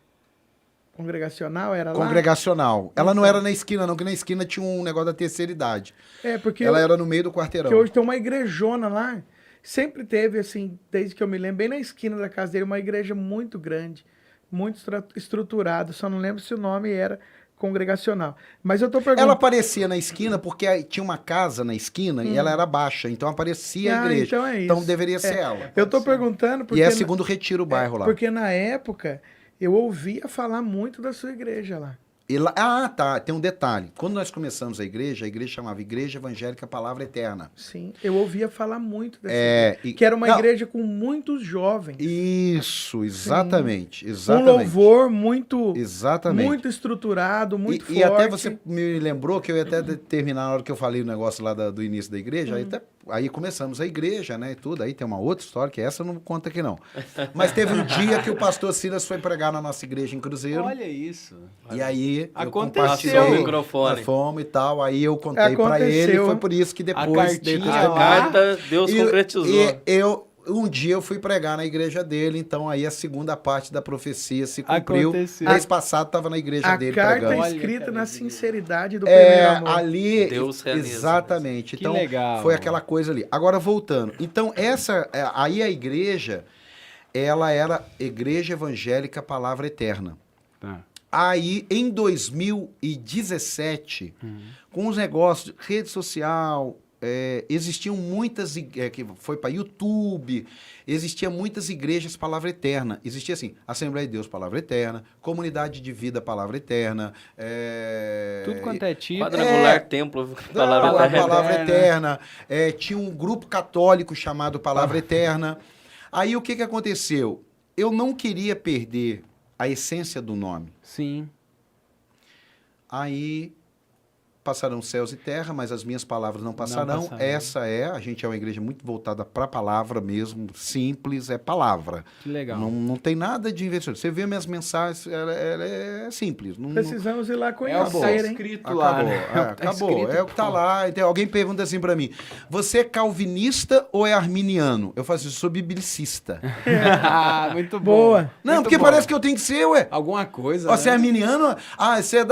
congregacional era lá?
Congregacional. Ela não
Então.
era na esquina, não, que na esquina tinha um negócio da terceira idade.
É, porque
Ela era no meio do quarteirão.
que hoje tem uma igrejona lá. Sempre teve, assim, desde que eu me lembro, bem na esquina da casa dele, uma igreja muito grande, muito estruturada. Só não lembro se o nome era congregacional. Mas eu tô
Ela
perguntando...
aparecia na esquina porque aí tinha uma casa na esquina e ela era baixa, então aparecia a igreja.
Então é isso.
Então deveria ser ela.
Eu tô perguntando porque...
E é Segundo Retiro o bairro lá.
Porque na época eu ouvia falar muito da sua igreja lá.
Tá. Tem um detalhe. Quando nós começamos a igreja chamava Igreja Evangélica Palavra Eterna.
Sim, eu ouvia falar muito dessa
É,
igreja.
e-
Que era uma
não.
igreja com muitos jovens.
Isso, exatamente.
Um
Exatamente.
louvor muito,
Exatamente.
muito estruturado, muito forte.
E até você me lembrou que eu ia até terminar na hora que eu falei o negócio lá do início da igreja, aí começamos a igreja, né, e tudo, aí tem uma outra história, que essa eu não conta aqui não. Mas teve um dia que o pastor Silas foi pregar na nossa igreja em Cruzeiro,
Olha isso.
e aí eu
Aconteceu.
compartilhei,
Passou o microfone.
nós fomos e tal, aí eu contei pra ele,
Aconteceu.
foi por isso que depois...
cartinha
depois-
A
lá.
carta Deus concretizou.
Um dia eu fui pregar na igreja dele, então aí a segunda parte da profecia se cumpriu.
Aconteceu.
Mês passado estava na igreja
A
dele
carta
pregando.
Olha,
escrita
que
na
alegria.
sinceridade do primeiro amor.
Ali,
Deus realiza.
exatamente.
Que
Então,
legal.
foi aquela coisa ali. Agora, voltando. Então, aí a igreja, ela era Igreja Evangélica Palavra Eterna.
Tá.
Aí, em 2017, com os negócios de rede social, existiam muitas, que foi para YouTube, existiam muitas igrejas Palavra Eterna. Existia assim, Assembleia de Deus Palavra Eterna, Comunidade de Vida Palavra Eterna.
Tudo quanto é tipo.
Quadrangular Templo, palavra eterna.
Palavra Eterna. Tinha um grupo católico chamado Palavra Eterna. Aí o que aconteceu? Eu não queria perder a essência do nome.
Sim.
Aí passarão céus e terra, mas as minhas palavras não passarão.
passarão.
A gente é uma igreja muito voltada para a palavra mesmo, simples, é palavra.
Que legal.
Não tem nada de investimento. Você vê minhas mensagens, ela é simples.
Precisamos ir lá
É o que
conhecer,
tá
hein?
escrito lá,
Acabou,
né?
acabou. É o que tá
pô.
lá. Então, alguém pergunta assim pra mim: você é calvinista ou é arminiano? Eu falo assim: sou biblicista.
Ah, muito bom.
Boa.
Não,
Muito
porque
bom.
parece que eu tenho que ser, ué.
Alguma coisa,
Ó, você é
né?
arminiano? Ah, você é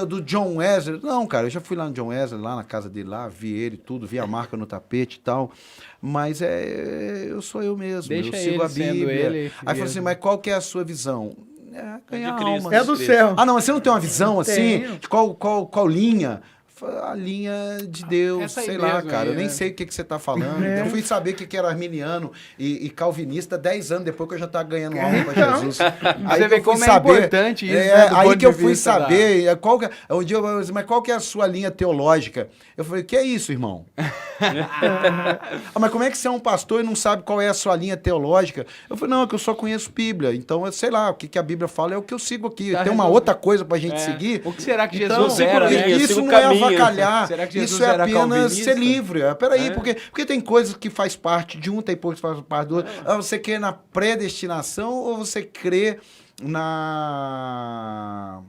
do John Wesley? Não, cara, eu já fui lá no John Wesley, lá na casa dele, lá, vi ele tudo, vi a marca no tapete e tal. Mas eu sou eu mesmo,
Deixa
eu sigo
ele
a
sendo
Bíblia.
ele
Aí falou assim, mas qual que é a sua visão? Ganhar
de Cristo.
alma.
É do céu.
Ah, não, mas você não tem uma visão assim?
Tenho.
De qual linha? A linha de Deus,
Essa aí
sei lá,
mesmo
cara.
aí,
Eu nem
né?
sei o que você tá falando.
É.
Eu fui saber que era arminiano e calvinista 10 anos depois que eu já tava ganhando alma pra
Então.
Jesus.
Você vê como é importante isso, né, do
Aí
ponto
que eu
de
fui
vista da-
saber, um dia eu falei assim, mas qual que é a sua linha teológica? Eu falei, que é isso, irmão? Mas como é que você é um pastor e não sabe qual é a sua linha teológica? Eu falei, não, é que eu só conheço Bíblia. Então, eu sei lá, o que a Bíblia fala é o que eu sigo aqui.
Tá
Tem uma
resolvido.
outra coisa pra gente
É.
seguir.
O que será que
Então,
Jesus era, né?
eu
isso
sigo
não
o
é
caminho.
avacalhar,
Será que Jesus
isso é
era
apenas
calvinista?
ser livre. Peraí,
É.
porque tem coisas que faz parte de um, tem coisas que faz parte do outro. Você crê na predestinação ou você crê na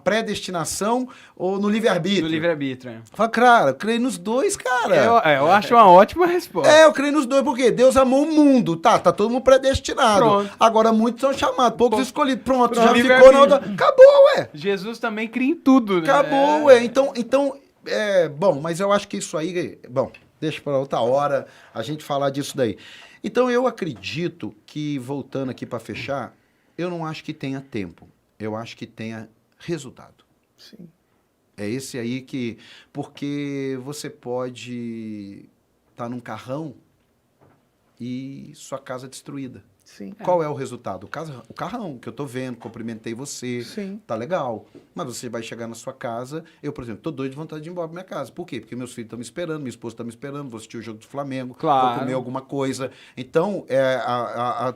predestinação ou no livre-arbítrio?
Do livre-arbítrio.
Fala, cara, eu creio nos dois, cara.
Eu acho uma ótima resposta.
Eu creio nos dois, porque Deus amou o mundo, tá todo mundo predestinado.
Pronto.
Agora muitos são chamados, poucos escolhidos. Pronto, já
livre-arbítrio.
ficou na outra. Acabou, ué.
Jesus também cria em tudo, né?
Acabou, ué. Então, bom, mas eu acho que isso aí, bom, deixa para outra hora a gente falar disso daí. Então, eu acredito que, voltando aqui para fechar, eu não acho que tenha tempo. Eu acho que tenha resultado.
Sim.
É esse aí que... Porque você pode estar num carrão e sua casa destruída.
Sim.
Qual é o resultado? O carrão, que eu tô vendo, cumprimentei você,
Sim.
tá legal. Mas você vai chegar na sua casa, eu, por exemplo, tô doido de vontade de ir embora pra minha casa. Por quê? Porque meus filhos estão me esperando, minha esposa tá me esperando, vou assistir o jogo do Flamengo,
Claro.
vou comer alguma coisa. Então,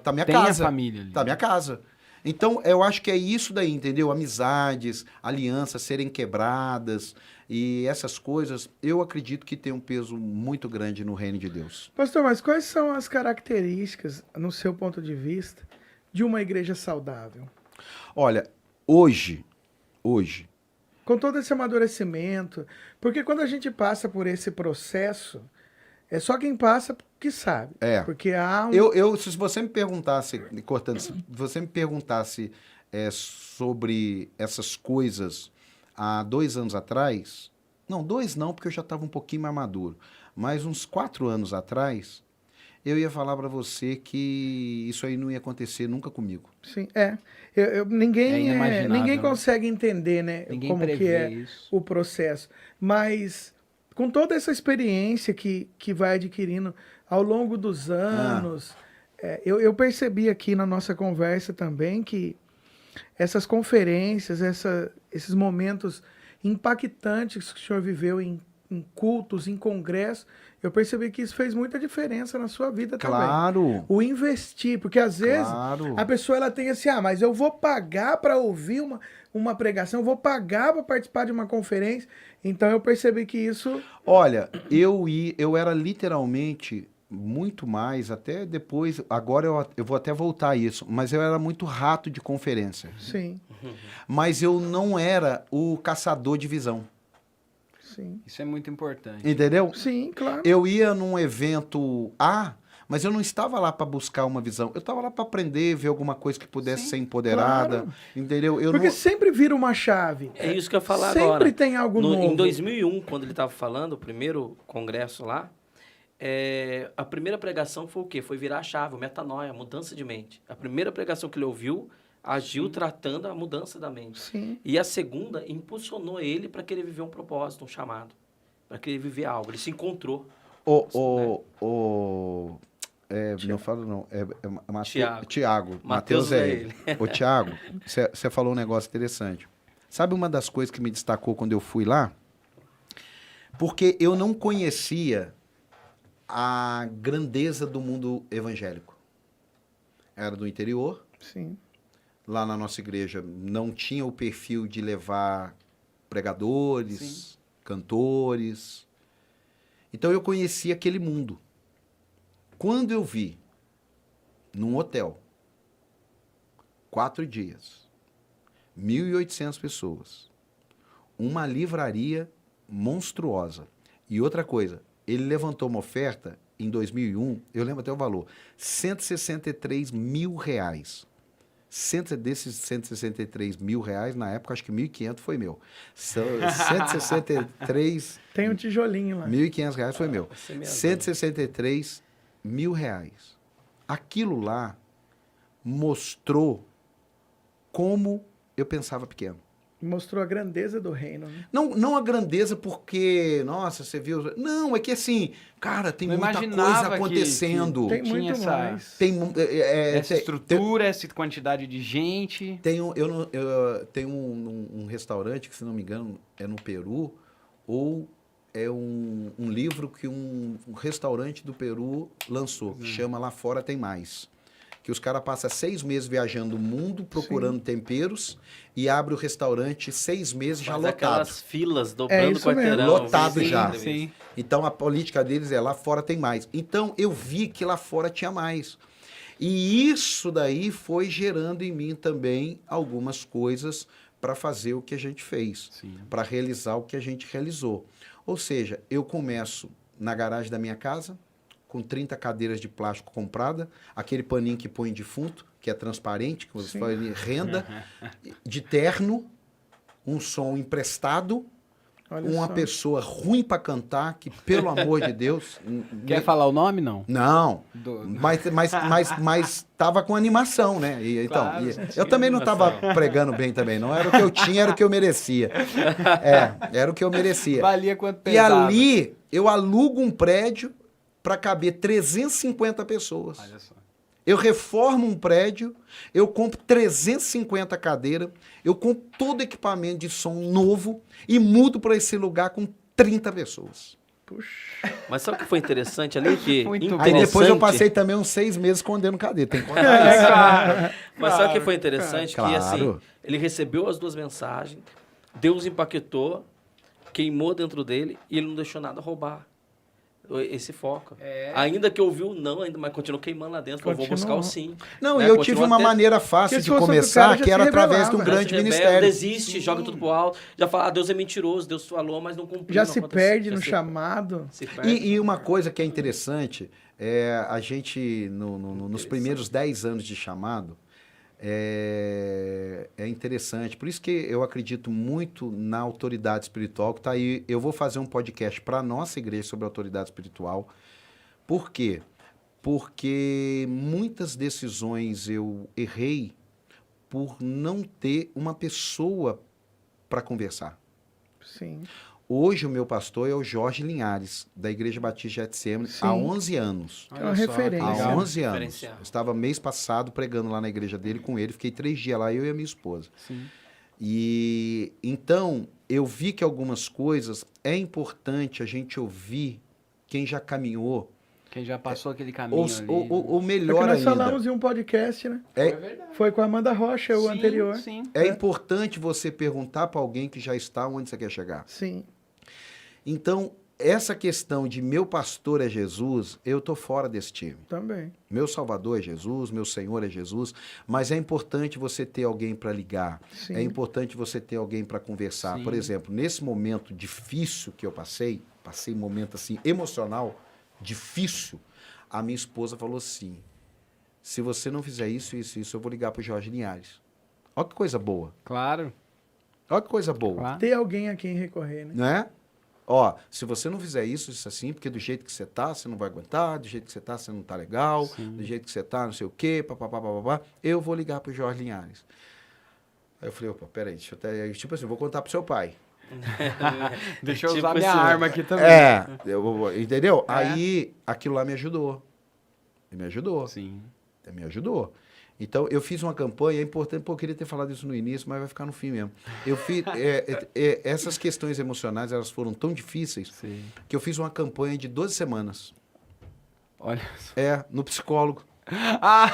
tá minha
Tem
casa.
a família ali.
Tá minha casa. Então, eu acho que é isso daí, entendeu? Amizades, alianças serem quebradas e essas coisas, eu acredito que tem um peso muito grande no reino de Deus.
Pastor, mas quais são as características, no seu ponto de vista, de uma igreja saudável?
Olha, hoje,
Com todo esse amadurecimento, porque quando a gente passa por esse processo, é só quem passa que sabe.
É.
Porque há
se você me perguntasse, cortando, se você me perguntasse sobre essas coisas há 2 anos atrás, não, 2 não, porque eu já estava um pouquinho mais maduro, mas uns 4 anos atrás, eu ia falar para você que isso aí não ia acontecer nunca comigo.
Sim, ninguém
inimaginável,
ninguém
né?
consegue entender, né,
Ninguém
como que
prevê
é
isso.
o processo. Mas com toda essa experiência que vai adquirindo ao longo dos anos, eu percebi aqui na nossa conversa também que essas conferências, esses momentos impactantes que o senhor viveu em cultos, em congressos, eu percebi que isso fez muita diferença na sua vida também.
Claro,
O investir, porque às vezes
claro.
a pessoa ela tem assim, mas eu vou pagar para ouvir uma pregação, eu vou pagar para participar de uma conferência. Então eu percebi que isso...
Olha, eu era literalmente muito mais, até depois, agora eu vou até voltar a isso, mas eu era muito rato de conferência.
Sim,
Mas eu não era o caçador de visão,
sim.
Isso é muito importante.
entendeu?
Sim, claro.
Eu ia num evento mas eu não estava lá para buscar uma visão. Eu estava lá para aprender, ver alguma coisa que pudesse ser empoderada,
claro.
entendeu? Eu
Porque
não...
sempre vira uma chave.
É isso que eu ia falar
Sempre
agora.
tem algo novo.
Em 2001, quando ele estava falando, o primeiro congresso lá, a primeira pregação foi o quê? Foi virar a chave, o metanoia, a mudança de mente. A primeira pregação que ele ouviu agiu tratando a mudança da mente.
Sim.
E a segunda impulsionou ele para querer viver um propósito, um chamado. Para querer viver algo. Ele se encontrou.
Não falo não,
Tiago.
Mateus é ele.
ele.
Ô, Tiago, você falou um negócio interessante. Sabe uma das coisas que me destacou quando eu fui lá? Porque eu não conhecia a grandeza do mundo evangélico. Era do interior.
Sim.
Lá na nossa igreja não tinha o perfil de levar pregadores, cantores. Então eu conhecia aquele mundo. Quando eu vi, num hotel, 4 dias, 1.800 pessoas, uma livraria monstruosa. E outra coisa, ele levantou uma oferta em 2001, eu lembro até o valor, R$163 mil. Desses 163 mil reais, na época, acho que 1.500 foi meu. 163
Tem um tijolinho lá.
1.500 reais foi meu.
Você me
163 mil reais. Aquilo lá mostrou como eu pensava pequeno.
Mostrou a grandeza do reino, né?
Não a grandeza porque, nossa, você viu... Não, é que assim, cara, tem
Não
muita
imaginava
coisa acontecendo.
Tem
Tinha
muito
essa-
mais.
essa estrutura, essa quantidade de gente.
Tenho um restaurante que, se não me engano, é no Peru, ou é um livro que um restaurante do Peru lançou, que chama Lá Fora Tem Mais. Que os caras passam 6 meses viajando o mundo, procurando temperos, e abre o restaurante 6 meses já
Faz
lotado.
aquelas filas dobrando
isso
o quarteirão.
mesmo.
Lotado
Sim,
já.
Sim.
Então a política deles é lá fora tem mais. Então eu vi que lá fora tinha mais. E isso daí foi gerando em mim também algumas coisas para fazer o que a gente fez, para realizar o que a gente realizou. Ou seja, eu começo na garagem da minha casa, com 30 cadeiras de plástico comprada, aquele paninho que põe defunto, que é transparente, que você
Sim.
fala ali, renda, de terno, um som emprestado,
Olha
uma
só.
pessoa ruim para cantar, que, pelo amor de Deus...
Quer falar o nome, não?
Não,
Do-
mas tava com animação, né? Então,
Claro,
eu também não tava pregando bem também, não. Era o que eu tinha, era o que eu merecia. Era o que eu merecia.
Valia quanto
E
pesava.
ali, eu alugo um prédio para caber 350 pessoas.
Olha só.
Eu reformo um prédio, eu compro 350 cadeiras, eu compro todo equipamento de som novo e mudo para esse lugar com 30 pessoas.
Puxa.
Mas sabe o que foi interessante ali? Que
Muito bom.
Aí depois eu
interessante-
passei também uns 6 meses escondendo cadeira. Tem que contar isso.
Claro.
Mas sabe o que foi interessante?
Claro.
Que assim, ele recebeu as 2 mensagens, Deus impactou, queimou dentro dele e ele não deixou nada roubar esse foco.
É.
Ainda que ouviu o não, mas continuou queimando lá dentro. Falou, vou buscar
Continuou.
o sim.
Não,
Né?
e eu
Continua
tive uma
até-
maneira fácil
Porque
de
se fosse outro
começar,
cara, já
que era
se
através de um
rebelava.
grande
Se rebela,
ministério.
desiste, joga tudo pro alto. Já fala, Deus é mentiroso, Deus falou, mas não cumpriu.
Já
não
se
aconteceu.
perde
Já
no
se-
chamado.
Se perde.
E uma coisa que é interessante, a gente, nos primeiros 10 anos de chamado, é interessante. Por isso que eu acredito muito na autoridade espiritual, que está aí. Eu vou fazer um podcast para a nossa igreja sobre autoridade espiritual. Por quê? Porque muitas decisões eu errei por não ter uma pessoa para conversar.
Sim.
Hoje o meu pastor é o Jorge Linhares, da Igreja Batista Getsemane,
Sim.
há 11 anos.
É uma referência.
Há
Legal.
11 anos.
Diferencial.
Eu estava mês passado pregando lá na igreja dele com ele, fiquei 3 dias lá, eu e a minha esposa.
Sim.
E então eu vi que algumas coisas é importante a gente ouvir quem já caminhou,
Quem já passou aquele caminho ali.
ou
É que
melhor
nós
ainda.
falamos em um podcast, né?
É,
verdade.
Foi com a Amanda Rocha, o
Sim,
anterior.
Sim.
é importante você perguntar para alguém que já está onde você quer chegar.
Sim.
Então, essa questão de meu pastor é Jesus, eu tô fora desse time.
Também.
Meu Salvador é Jesus, meu Senhor é Jesus, mas é importante você ter alguém para ligar,
Sim.
é importante você ter alguém para conversar.
Sim.
Por exemplo, nesse momento difícil que eu passei um momento assim emocional difícil, a minha esposa falou assim: se você não fizer isso, eu vou ligar pro Jorge Linhares. Olha que coisa boa.
Claro.
Olha que coisa boa.
Claro.
Ter alguém a quem recorrer, né?
Né? Ó, se você não fizer isso assim, porque do jeito que você tá, você não vai aguentar, do jeito que você tá, você não tá legal, do jeito que você tá, não sei o quê, papapá, eu vou ligar pro Jorge Linhares. Aí eu falei, opa, peraí, deixa eu até, tipo assim, eu vou contar pro seu pai.
Deixa eu
Tipo
usar minha
assim,
arma aqui também.
Entendeu?
É.
Aí, aquilo lá me ajudou. Me ajudou.
Sim.
Me ajudou. Então, eu fiz uma campanha, é importante, pô, eu queria ter falado isso no início, mas vai ficar no fim mesmo. Eu fiz, essas questões emocionais, elas foram tão difíceis,
Sim.
que eu fiz uma campanha de 12 semanas.
Olha.
No psicólogo.
Ah,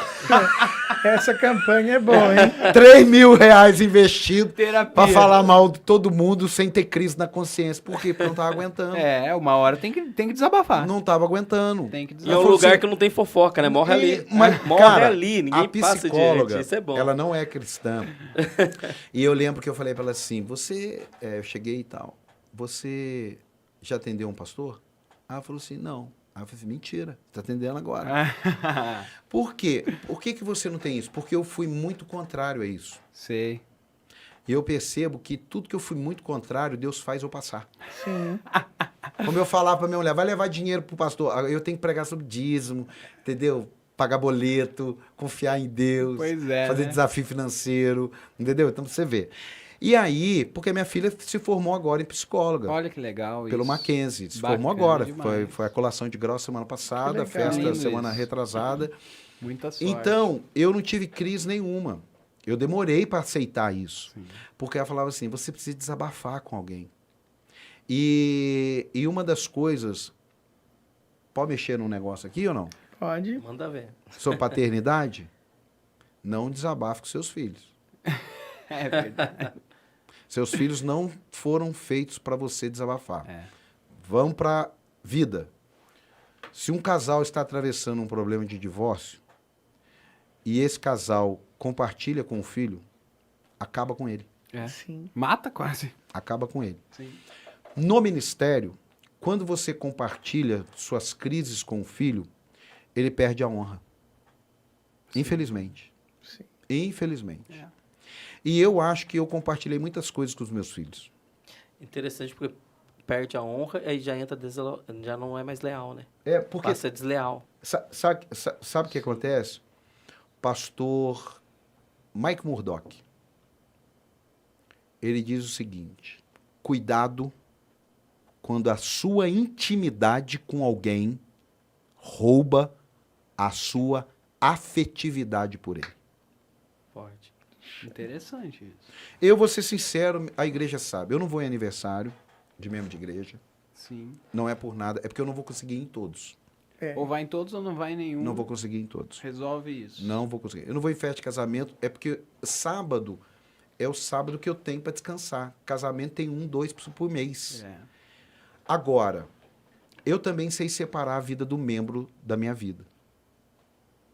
Essa campanha é boa, hein?
3 mil reais investido
terapia.
pra falar mal de todo mundo sem ter crise na consciência. Por quê? Porque eu não tava aguentando.
Uma hora tem que desabafar.
Não tava aguentando.
Tem que
E é um
desabafar.
falou
lugar
assim,
que não tem fofoca, né? Morre ali.
Mas,
Morre
cara,
ali, ninguém
a
passa
psicóloga,
direito. Isso é bom.
ela não é cristã. E eu lembro que eu falei pra ela assim, eu cheguei e tal, você já atendeu um pastor? Ela falou assim, não. Aí eu falei assim, mentira, tá atendendo agora. Por quê? Por que você não tem isso? Porque eu fui muito contrário a isso.
Sei.
E eu percebo que tudo que eu fui muito contrário, Deus faz eu passar.
Sim.
Como eu falava pra minha mulher, vai levar dinheiro pro pastor. Eu tenho que pregar sobre dízimo, entendeu? Pagar boleto, confiar em Deus,
Pois é,
fazer
né?
desafio financeiro, entendeu? Então você vê. E aí, porque minha filha se formou agora em psicóloga.
Olha que legal
Pelo
isso.
Mackenzie. Se
Bacana
formou agora.
demais.
Foi a colação de grau semana passada,
Que legal.
festa
Lindo
semana
isso.
retrasada.
Muita sorte.
Então, eu não tive crise nenhuma. Eu demorei para aceitar isso.
Sim.
Porque ela falava assim, você precisa desabafar com alguém. E uma das coisas... Pode mexer num negócio aqui ou não?
Pode.
Manda ver.
Sobre paternidade? Não desabafe com seus filhos.
É verdade.
Seus filhos não foram feitos para você desabafar.
É.
Vão para vida. Se um casal está atravessando um problema de divórcio e esse casal compartilha com o filho, acaba com ele.
É.
Sim.
Mata quase.
Acaba com ele.
Sim.
No ministério, quando você compartilha suas crises com o filho, ele perde a honra. Infelizmente.
Sim.
Infelizmente.
É.
E eu acho que eu compartilhei muitas coisas com os meus filhos.
Interessante porque perde a honra, aí já entra já não é mais leal, né?
É, porque
Passa a ser desleal.
sabe o que acontece? Pastor Mike Murdock, ele diz o seguinte, cuidado quando a sua intimidade com alguém rouba a sua afetividade por ele.
Forte.
Interessante isso.
Eu vou ser sincero, a igreja sabe, eu não vou em aniversário de membro de igreja,
Sim.
não é por nada, é porque eu não vou conseguir ir em todos.
É.
Ou vai em todos ou não vai em nenhum.
Não vou conseguir ir em todos.
Resolve isso.
Não vou conseguir. Eu não vou em festa de casamento, é porque sábado é o sábado que eu tenho para descansar. Casamento tem 1, 2 por mês.
É.
Agora, eu também sei separar a vida do membro da minha vida.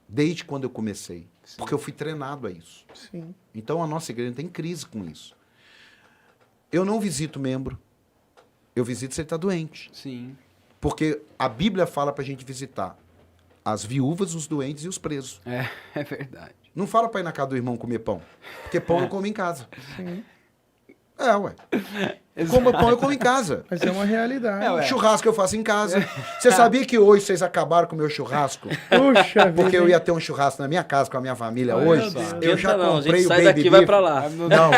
Desde quando eu comecei.
Sim.
Porque eu fui treinado a isso.
Sim.
Então a nossa igreja tem crise com isso. Eu não visito membro. Eu visito se ele está doente.
Sim.
Porque a Bíblia fala para a gente visitar as viúvas, os doentes e os presos.
É verdade.
Não fala para ir na casa do irmão comer pão. Porque pão eu como em casa.
Sim.
É, ué. Como pão eu como em casa.
Mas é uma realidade.
É, ué.
Churrasco eu faço em casa. Você sabia que hoje vocês acabaram com o meu churrasco?
Puxa
Porque
vida,
eu
hein?
ia ter um churrasco na minha casa com a minha família
Ai,
hoje.
meu Deus.
Eu já
Esquenta não, a gente
comprei o
sai
baby
daqui e vai
beef.
pra lá.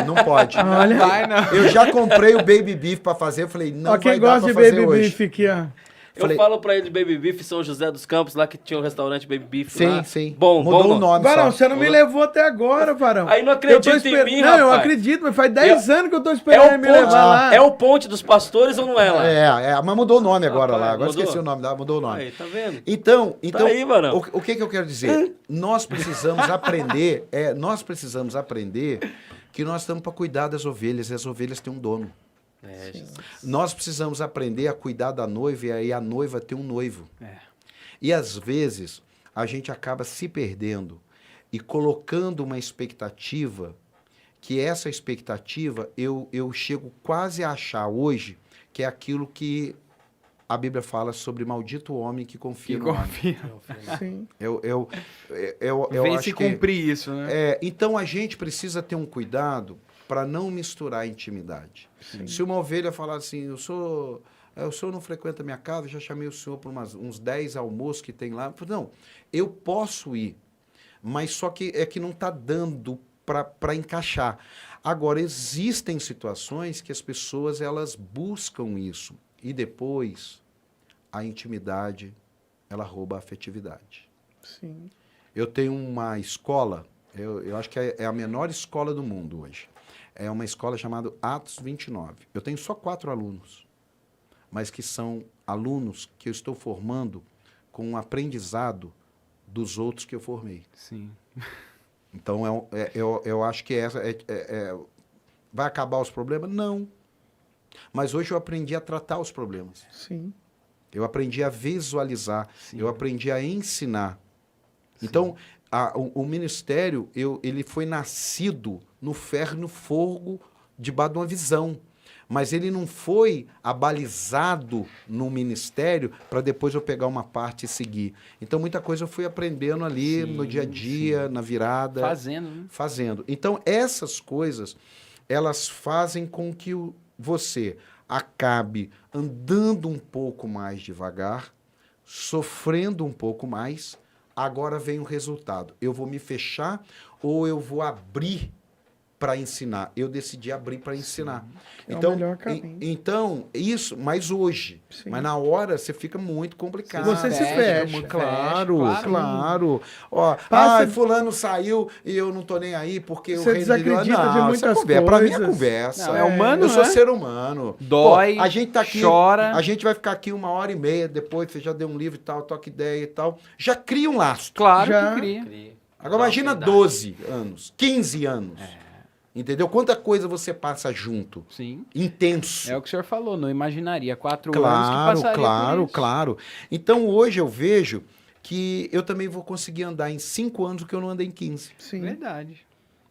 Não pode.
Olha.
Vai, não.
Eu já comprei o baby beef pra fazer. Eu falei, não
Ó, quem
vai dar
gosta
pra
de
fazer
baby
hoje.
beef aqui, ó.
Eu
Falei-
falo pra ele de Baby Beef São José dos Campos, lá que tinha um restaurante Baby Beef lá.
Sim, sim.
Bom,
Mudou
bom
o nome
Varão,
só.
você não me levou até agora, Varão.
Aí não acredita em mim,
Não, eu
rapaz.
acredito, mas faz 10 anos que eu tô esperando
É
ele
o,
me
ponte,
levar lá.
é o Ponte dos Pastores ou não é lá?
Mas mudou o nome agora
Rapaz,
lá. Agora
mudou?
esqueci o nome, mudou o nome.
Aí, tá vendo?
Então,
Tá aí, Varão.
o que eu quero dizer? Nós precisamos aprender, que nós estamos para cuidar das ovelhas, e as ovelhas têm um dono.
É, Jesus.
Nós precisamos aprender a cuidar da noiva e aí a noiva tem um noivo.
É.
E às vezes a gente acaba se perdendo e colocando uma expectativa, que essa expectativa eu chego quase a achar hoje que é aquilo que a Bíblia fala sobre maldito homem que confia
Que
no homem.
confia.
Sim.
Eu
Vem
acho
se
que
cumprir isso, né?
então a gente precisa ter um cuidado para não misturar a intimidade. Se uma ovelha falar assim, o senhor não frequenta a minha casa, já chamei o senhor para uns 10 almoços que tem lá. Eu falei, não, eu posso ir, mas só que é que não está dando para encaixar. Agora, existem situações que as pessoas elas buscam isso e depois a intimidade ela rouba a afetividade.
Sim.
Eu tenho uma escola, eu acho que é a menor escola do mundo hoje. É uma escola chamada Atos 29. Eu tenho só 4 alunos, mas que são alunos que eu estou formando com um aprendizado dos outros que eu formei.
Sim.
Então, eu acho que essa vai acabar os problemas? Não. Mas hoje eu aprendi a tratar os problemas.
Sim.
Eu aprendi a visualizar.
Sim.
Eu aprendi a ensinar. Então, o ministério, ele foi nascido no ferro e no fogo, debaixo de uma visão. mas ele não foi abalizado no ministério para depois eu pegar uma parte e seguir. Então, muita coisa eu fui aprendendo ali no dia a dia, na virada.
Fazendo, né?
Fazendo. Então, essas coisas, elas fazem com que você acabe andando um pouco mais devagar, sofrendo um pouco mais. Agora vem o resultado. Eu vou me fechar ou eu vou abrir para ensinar? Eu decidi abrir para ensinar.
É o
Então,
melhor caminho.
então, isso, mas hoje.
Sim.
Mas na hora você fica muito complicado.
Você se fecha.
Claro,
Fecha,
claro. Ó,
Passa-
fulano saiu e eu não tô nem aí porque o
Você
reino de Deus...
desacredita de
Não,
muitas
isso é conversa. Pra mim é
coisas.
conversa.
Não, é humano,
Eu sou
né?
ser humano.
Dói,
Pô, a gente tá aqui,
chora.
a gente vai ficar aqui 1h30, depois você já deu um livro e tal, toca ideia e tal. Já cria um laço.
Claro
Já-
que cria.
Cria.
Agora
Dá
imagina
afinidade.
12 anos, 15 anos. Entendeu? Quanta coisa você passa junto.
Sim.
Intenso.
É o que o senhor falou, não imaginaria 4 anos que
Claro,
passaria
claro,
por isso.
claro. Então hoje eu vejo que eu também vou conseguir andar em 5 anos o que eu não andei em 15.
Sim.
Verdade.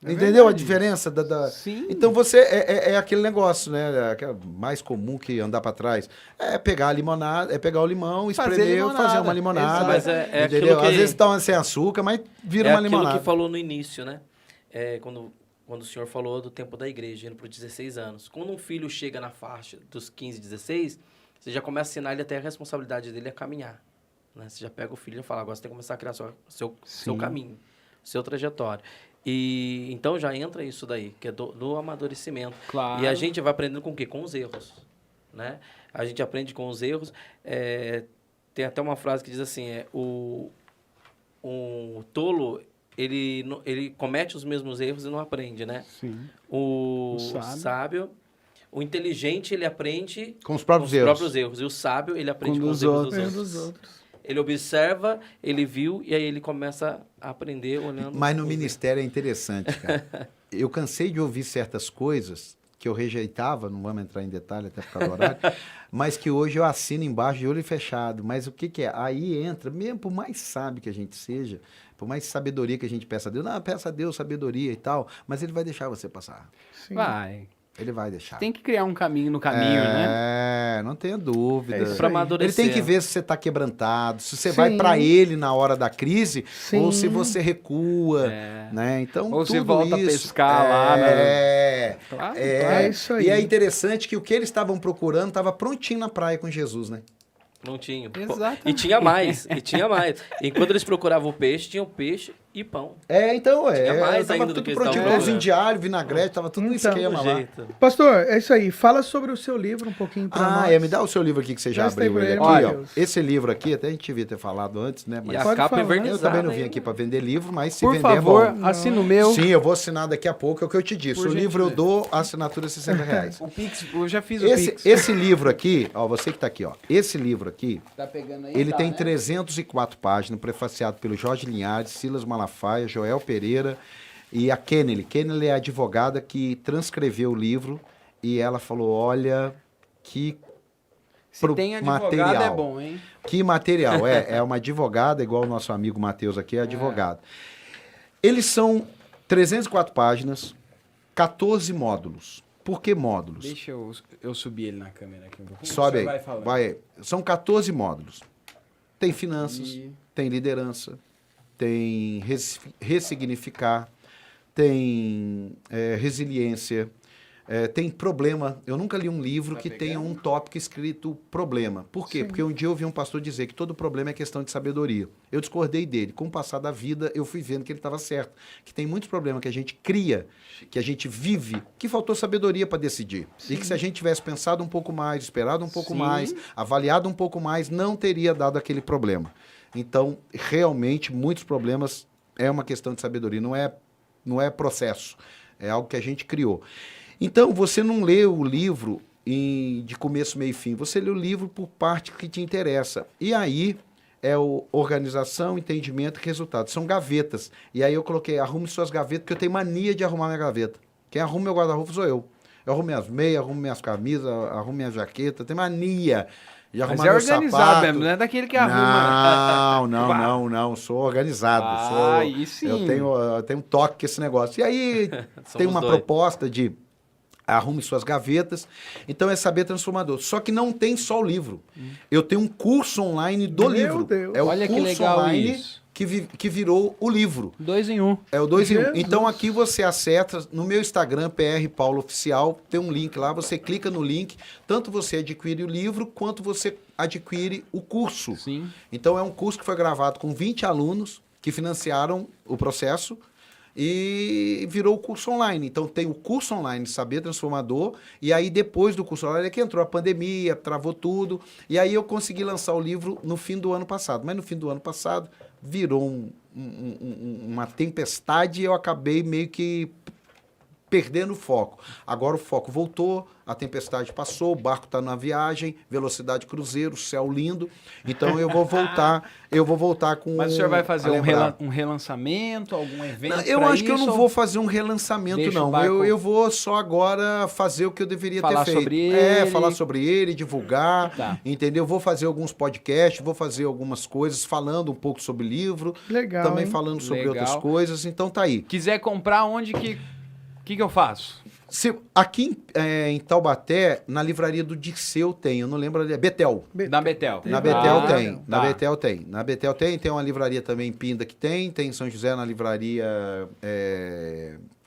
É
Entendeu a
verdade.
diferença
Sim.
Então você é aquele negócio, né? Que é mais comum que andar para trás. É pegar a limonada, é pegar o limão,
Fazer
espremer,
limonada.
fazer uma limonada.
Exato.
Mas é aquilo
entendeu?
que-
Às vezes tá sem açúcar, mas vira
É
uma
aquilo
limonada.
que falou no início, né? Quando o senhor falou do tempo da igreja, indo para os 16 anos. Quando um filho chega na faixa dos 15, 16, você já começa a ensinar ele até a responsabilidade dele a caminhar. Né? Você já pega o filho e fala, agora você tem que começar a criar seu
Sim.
caminho, seu trajetório. E então já entra isso daí, que é do amadurecimento.
Claro.
E a gente vai aprendendo com o quê? Com os erros. Né? A gente aprende com os erros. Tem até uma frase que diz assim, o tolo, ele comete os mesmos erros e não aprende, né?
Sim.
O
O
sábio, o inteligente, ele aprende
Com os próprios erros.
erros. E o sábio, ele aprende
Com
com
os
os erros
outros.
dos
Erro
outros.
dos outros.
Ele observa, ele viu, e aí ele começa a aprender olhando...
Mas no
os
ministério é interessante, cara. Eu cansei de ouvir certas coisas que eu rejeitava, não vamos entrar em detalhe até por causa do horário, mas que hoje eu assino embaixo de olho fechado. Mas o que é? Aí entra, mesmo por mais sábio que a gente seja, por mais sabedoria que a gente peça a Deus, não, peça a Deus sabedoria e tal, mas ele vai deixar você passar.
Sim.
Vai.
Ele vai deixar.
Tem que criar um caminho no caminho, né?
Não tenha dúvida.
É isso
Pra
aí.
Ele
amadurecer.
tem que ver se você está quebrantado, se você
Sim.
vai para ele na hora da crise
Sim.
ou se você recua, né? Então
Ou se
tudo
volta a
isso,
pescar lá, né?
Claro,
Claro,
É isso aí.
E é interessante que o que eles estavam procurando estava prontinho na praia com Jesus, né?
Não tinha. Pô,
Exatamente.
E tinha mais, e tinha mais. Enquanto eles procuravam o peixe, tinha o peixe e pão.
Então,
Tinha mais
tava
ainda do
tudo
que eles
prontinho,
estavam
pãozinho
procurando.
de alho, vinagrete, tava tudo no
Então,
esquema
Do
lá.
jeito.
Pastor, é isso aí. Fala sobre o seu livro um pouquinho pra nós.
Me dá o seu livro aqui que você já
Presta aí
abriu
pra
ele
ele,
aqui, ó.
Matheus.
Esse livro aqui, até a gente devia ter falado antes, né?
E
Mas
a
Pode
capa
falar.
envernizada.
eu também não vim
hein?
aqui para vender livro, mas se
Por
vender
favor,
é bom.
assina o meu.
Sim, eu vou assinar daqui a pouco, é o que eu te disse.
Por
O livro eu
gentileza.
dou a assinatura de R$60.
O Pix, eu já fiz o Pix.
Esse livro aqui, ó, você que tá aqui, ó. Esse livro aqui,
Tá pegando aí?
ele
Tá,
tem
né?
304 páginas, prefaciado pelo Jorge Linhares, Silas Malafaia, Joel Pereira e a Kennedy. Kennedy é a advogada que transcreveu o livro e ela falou, olha, que
Se tem advogado
material.
é bom, hein?
Que material. É uma advogada, igual o nosso amigo Matheus aqui, é advogado. Eles são 304 páginas, 14 módulos. Por que módulos?
Deixa eu subir ele na câmera aqui um pouquinho.
Sobe
O
aí.
senhor vai falando.
Vai aí. São 14 módulos. Tem finanças,
E-
tem liderança, tem ressignificar, tem resiliência, tem problema. Eu nunca li um livro que tenha um tópico escrito problema. Por quê?
Sim.
Porque um dia eu ouvi um pastor dizer que todo problema é questão de sabedoria. Eu discordei dele. Com o passar da vida, eu fui vendo que ele estava certo. Que tem muitos problemas que a gente cria, que a gente vive, que faltou sabedoria para decidir. E que se a gente tivesse pensado um pouco mais, esperado um pouco
Sim.
mais, avaliado um pouco mais, não teria dado aquele problema. Então, realmente, muitos problemas é uma questão de sabedoria, não é processo, é algo que a gente criou. Então, você não lê o livro de começo, meio e fim, você lê o livro por parte que te interessa. E aí é organização, entendimento e resultado. São gavetas. E aí eu coloquei, arrume suas gavetas, porque eu tenho mania de arrumar minha gaveta. Quem arruma meu guarda-roupa sou eu. Eu arrumo minhas meias, arrumo minhas camisas, arrumo minha jaqueta, tenho mania de arrumar
Mas é
meu
organizado
sapato.
mesmo, não é daquele que arruma.
Não, sou organizado.
Aí sim.
Eu tenho um toque com esse negócio. E aí tem
Somos
uma
dois.
proposta de arrume suas gavetas. Então é Saber Transformador. Só que não tem só o livro. Eu tenho um curso online do
Meu
livro.
Deus.
É o
Olha que
curso
legal
online
isso.
que virou o livro.
2 em 1.
É o 2 em 1.
Jesus.
Então aqui você acessa no meu Instagram, PR Paulo Oficial, tem um link lá, você clica no link, tanto você adquire o livro, quanto você adquire o curso.
Sim.
Então é um curso que foi gravado com 20 alunos que financiaram o processo e virou o curso online. Então tem o curso online Saber Transformador, e aí depois do curso online é que entrou a pandemia, travou tudo, e aí eu consegui lançar o livro no fim do ano passado. Mas no fim do ano passado virou uma tempestade e eu acabei meio que perdendo o foco. Agora o foco voltou, a tempestade passou, o barco está na viagem, velocidade cruzeiro, céu lindo. Então eu vou voltar com...
Mas o senhor vai fazer
a lembrar.
um relançamento, algum evento?
Não, eu
pra
acho que eu não
isso,
vou fazer um relançamento,
deixa o
não.
barco-
Eu vou só agora fazer o que eu deveria
Falar
ter feito.
sobre ele.
Falar sobre ele, divulgar,
Tá.
entendeu? Vou fazer alguns podcasts, vou fazer algumas coisas, falando um pouco sobre o livro,
Legal,
também
hein?
falando sobre
Legal.
outras coisas. Então tá aí.
Quiser comprar, onde que eu faço?
Aqui em Taubaté, na livraria do Dirceu tem, eu não lembro ali, é Betel.
Na Betel.
Na
Ah,
Betel
tá.
tem, na Betel tem. Na Betel tem uma livraria também em Pinda que tem em São José na livraria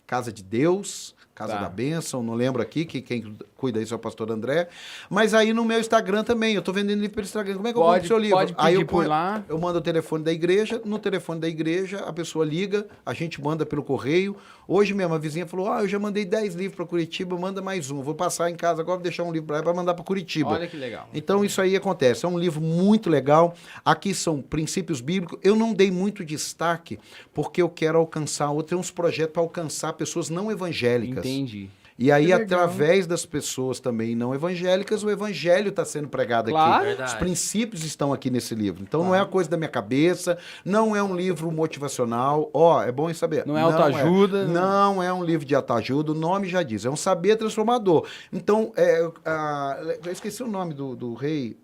Casa de Deus, Casa
Tá.
da Bênção, não lembro aqui, que quem cuida isso é o pastor André. Mas aí no meu Instagram também, eu tô vendendo livro pelo Instagram. Como é que eu compro o seu livro?
Pode
Aí
pedir
eu
por lá.
eu mando o telefone da igreja, no telefone da igreja a pessoa liga, a gente manda pelo correio. Hoje mesmo a vizinha falou, eu já mandei 10 livros para Curitiba, manda mais um. Vou passar em casa agora, vou deixar um livro para ela para mandar para Curitiba.
Olha que legal.
Então isso aí acontece. É um livro muito legal. Aqui são princípios bíblicos. Eu não dei muito destaque porque eu quero alcançar, eu tenho uns projetos para alcançar pessoas não evangélicas.
Entendi.
E aí,
Que legal.
através das pessoas também não evangélicas, o evangelho está sendo pregado
Claro.
aqui.
Verdade.
Os princípios estão aqui nesse livro. Então não é uma coisa da minha cabeça, não é um livro motivacional. É bom em saber.
Não é autoajuda.
Não é um livro de autoajuda, o nome já diz. É um saber transformador. Então, eu esqueci o nome do rei.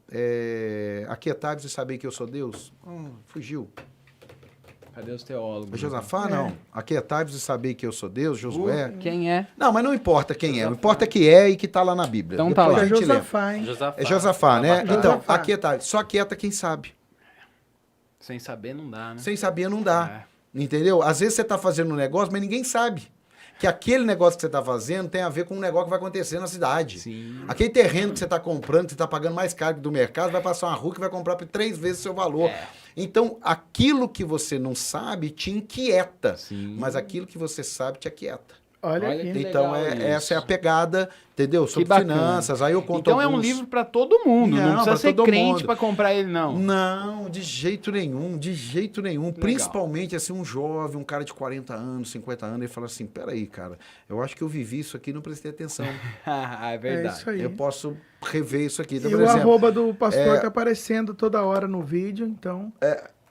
Aquietai-vos e saber que eu sou Deus. Fugiu.
Cadê os teólogos?
É Josafá, não. Aquietai-vos e saber que eu sou Deus, Josué.
Quem é?
Não, mas não importa quem é. O importa que é e que está lá na Bíblia.
Então
Depois
tá lá.
a
É
gente lê.
Josafá, hein?
Josafá.
É Josafá, né?
Bacana.
Então,
Josafá.
aquieta. Só aquieta quem sabe.
Sem saber não dá, né?
Sem saber não dá. Entendeu? Às vezes você está fazendo um negócio, mas ninguém sabe. Que aquele negócio que você está fazendo tem a ver com um negócio que vai acontecer na cidade.
Sim.
Aquele terreno que você está comprando, que você está pagando mais caro que do mercado, vai passar uma rua que vai comprar por 3 vezes o seu valor. Então, aquilo que você não sabe te inquieta.
Sim.
Mas aquilo que você sabe te aquieta.
Olha
Olha
aqui.
que
Então,
legal isso.
essa é a pegada, entendeu? Sobre
bacana.
finanças. Aí eu conto
Então é um
alguns-
livro pra todo mundo. Não,
Não,
precisa
pra
ser
todo
crente
mundo.
pra comprar ele, não.
Não, de jeito nenhum, de jeito nenhum. Principalmente, assim, um jovem, um cara de 40 anos, 50 anos, ele fala assim, peraí, cara, eu acho que eu vivi isso aqui e não prestei atenção.
É
É
verdade.
isso aí.
Eu posso rever isso aqui. Então,
E
por
o
exemplo,
arroba do pastor tá aparecendo toda hora no vídeo, então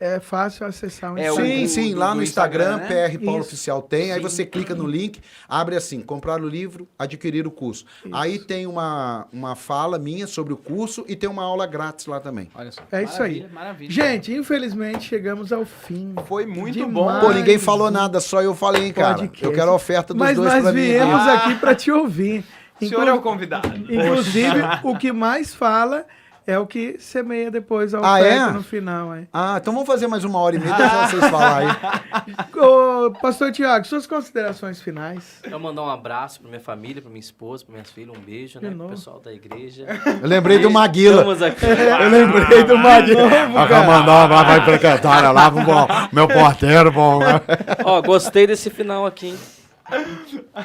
é fácil acessar o
É,
Instagram.
Sim,
do-
lá
do
no Instagram,
Instagram, né?
PR Paulo
Isso.
Oficial tem, aí
Sim.
você clica no link, abre assim, comprar o livro, adquirir o curso. Aí tem uma fala minha sobre o curso e tem uma aula grátis lá também.
Olha só.
É isso aí.
Maravilha, Maravilha.
Gente, infelizmente chegamos ao fim.
Foi muito
Demais.
bom.
Pô, ninguém falou nada, só eu falei, hein, cara.
Podcast.
Eu quero a oferta dos
Mas
dois
nós
pra mim.
viemos aqui para te ouvir.
O senhor é o convidado.
Inclusive, o que mais fala é o que semeia depois a
Ah,
oferta
é?
no final.
Então vamos fazer mais 1h30, deixa vocês falarem aí.
Ô, pastor Tiago, suas considerações finais.
Quero mandar um abraço pra minha família, pra minha esposa, pra minhas filhas, um beijo, né? Pro
novo.
pessoal da igreja.
Eu lembrei do Maguila.
Estamos aqui.
Eu lembrei do Maguila. Vai mandar, vai pra cantar lá, meu porteiro, bom.
Ó, gostei desse final aqui, hein?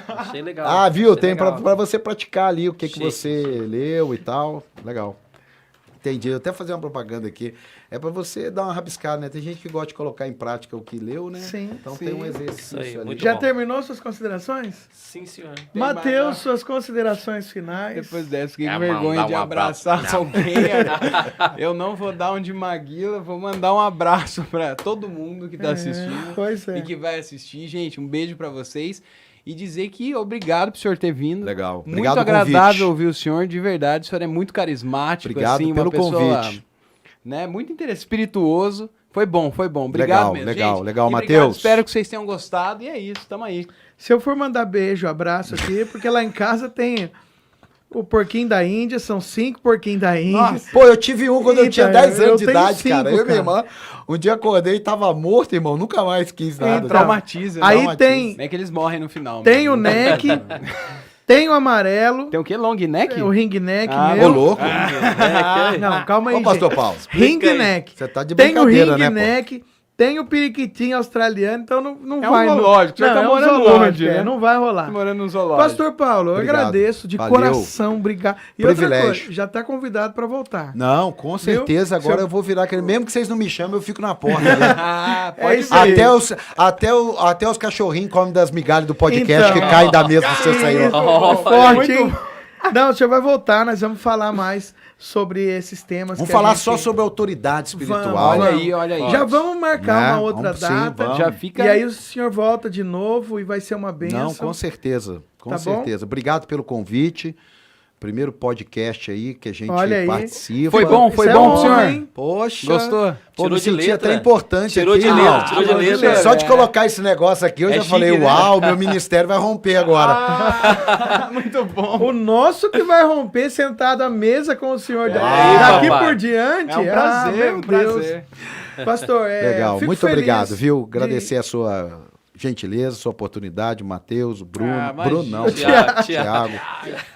Achei legal.
Viu?
Achei
Tem
legal.
pra você praticar ali o que
Chique.
você leu e tal. Legal. Entendi. Eu até fazer uma propaganda aqui. É pra você dar uma rabiscada, né? Tem gente que gosta de colocar em prática o que leu, né?
Sim,
Então
sim.
tem um
Isso
exercício
aí,
ali.
muito
Já
bom.
terminou suas considerações?
Sim, senhor.
Matheus, suas considerações finais.
Depois dessa, fiquei com
É,
vergonha
mandar
de
um
abraçar
abraço.
alguém. Eu não vou dar um de Maguila, vou mandar um abraço pra todo mundo que tá assistindo
Pois é.
e que vai assistir. Gente, um beijo pra vocês. E dizer que obrigado pro senhor ter vindo.
Legal.
Muito
Obrigado pelo
agradável
convite.
ouvir o senhor, de verdade. O senhor é muito carismático,
Obrigado
assim,
pelo
uma pessoa,
convite.
né, muito espirituoso. Foi bom, foi bom. Obrigado
Legal,
mesmo,
legal,
gente.
legal,
E obrigado,
Matheus.
espero que vocês tenham gostado. E é isso, tamo aí.
Se eu for mandar beijo, abraço aqui, porque lá em casa tem o porquinho da Índia, são 5 porquinhos da Índia.
Pô, eu tive um quando eu tinha 10
eu
anos de
tenho
idade,
5,
cara. Eu e minha
cara.
irmã, um dia acordei e tava morto, irmão. Nunca mais quis nada.
Então,
Traumatiza. né?
Aí
Traumatiza.
tem,
É que eles morrem no final.
tem o
mano.
neck, tem o amarelo,
Tem o quê? Long neck?
o ring neck
Ah,
Ô,
meu.
louco.
Não, calma aí,
Ô, pastor
gente.
Paulo.
Ring
Explica aí.
neck.
Você tá de
Tem o
brincadeira,
ring
né, pô?
neck, tem o periquitinho australiano, então não
É um
vai.
zoológico, você
não,
tá
é um
morando
zoológico,
onde, né?
não vai rolar.
Tô morando num zoológico.
Pastor Paulo, eu
Obrigado.
agradeço de
Valeu.
coração, obrigado. E outra
Privilégio.
coisa, já tá convidado pra voltar.
Não, com certeza. Agora
Seu-
eu vou virar aquele. Mesmo que vocês não me chamem, eu fico na porta. Né?
Ah,
É isso aí.
Até os cachorrinhos comem das migalhas do podcast
Então.
que caem da mesa pra você sair.
Isso,
Ó,
forte,
muito
hein? Não, o senhor vai voltar, nós vamos falar mais sobre esses temas.
Vamos
que a
falar
gente-
só sobre a autoridade espiritual.
Olha
Vamos.
aí, olha aí.
Já vamos marcar
Né?
uma outra
Vamos sim,
data.
vamos.
Já fica...
E aí o senhor volta de novo e vai ser uma bênção.
Não, com certeza. Com
Tá bom?
certeza. Obrigado pelo convite. Primeiro podcast aí que a gente
Olha aí.
participa.
Foi bom, foi
Isso é
bom,
honra,
senhor?
hein?
Poxa.
Gostou?
Pô,
Tirou
me
de
senti
letra.
até importante
Tirou
aqui.
de letra,
irmão.
tirou de letra.
Só de colocar esse negócio aqui, eu
É
já
chique,
falei,
né?
uau, meu ministério vai romper agora.
Ah, muito bom.
O nosso que vai romper sentado à mesa com o senhor
aí,
daqui
papai.
por diante.
É um prazer,
meu
um
Deus.
prazer.
Pastor,
Legal,
fico
muito
feliz
obrigado, viu?
de-
Agradecer a sua gentileza, sua oportunidade, o Matheus, o Bruno.
Ah, imagina.
Bruno não,
Tiago.
Thiago.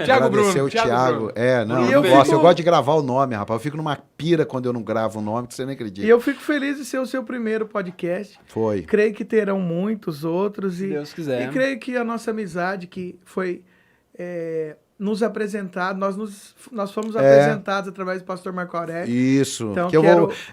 Thiago Bruno,
Agradecer o
Thiago
Thiago.
Bruno.
É, não,
E
eu,
eu
gosto.
fico-
Eu gosto de gravar o nome, rapaz. Eu fico numa pira quando eu não gravo o nome, que você nem acredita.
E eu fico feliz de ser o seu primeiro podcast.
Foi.
Creio que terão muitos outros.
Se Deus quiser.
E creio que a nossa amizade, que foi nos apresentado, nós fomos apresentados através do pastor Marco Aurélio.
Isso.
Então,
que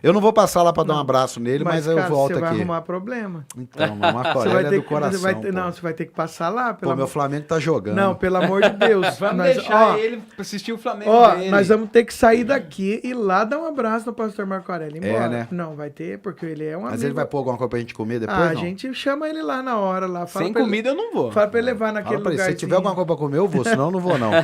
eu não vou passar lá para dar um
Não.
abraço nele, mas, eu
cara,
volto
você vai
aqui.
arrumar problema.
Então, Marco
Você
Aurélio
vai
é
ter
do
que,
coração.
você vai ter,
pô.
não, você vai ter que passar lá.
Pô, meu Flamengo tá jogando.
Não, pelo amor de Deus.
Vamos
Nós-
deixar
ó,
ele assistir o Flamengo
Ó,
dele.
nós vamos ter que sair daqui e lá dar um abraço no pastor Marco Aurélio. Embora.
né?
Não, vai ter, porque ele é um
Mas
amigo.
ele vai pôr alguma coisa pra gente comer depois,
Ah,
não?
a gente chama ele lá na hora. Lá. Fala
Sem
pra ele-
comida eu não vou.
Fala pra ele levar naquele
Fala pra ele,
lugar.
se tiver alguma coisa pra comer, eu vou, senão eu não vou, não.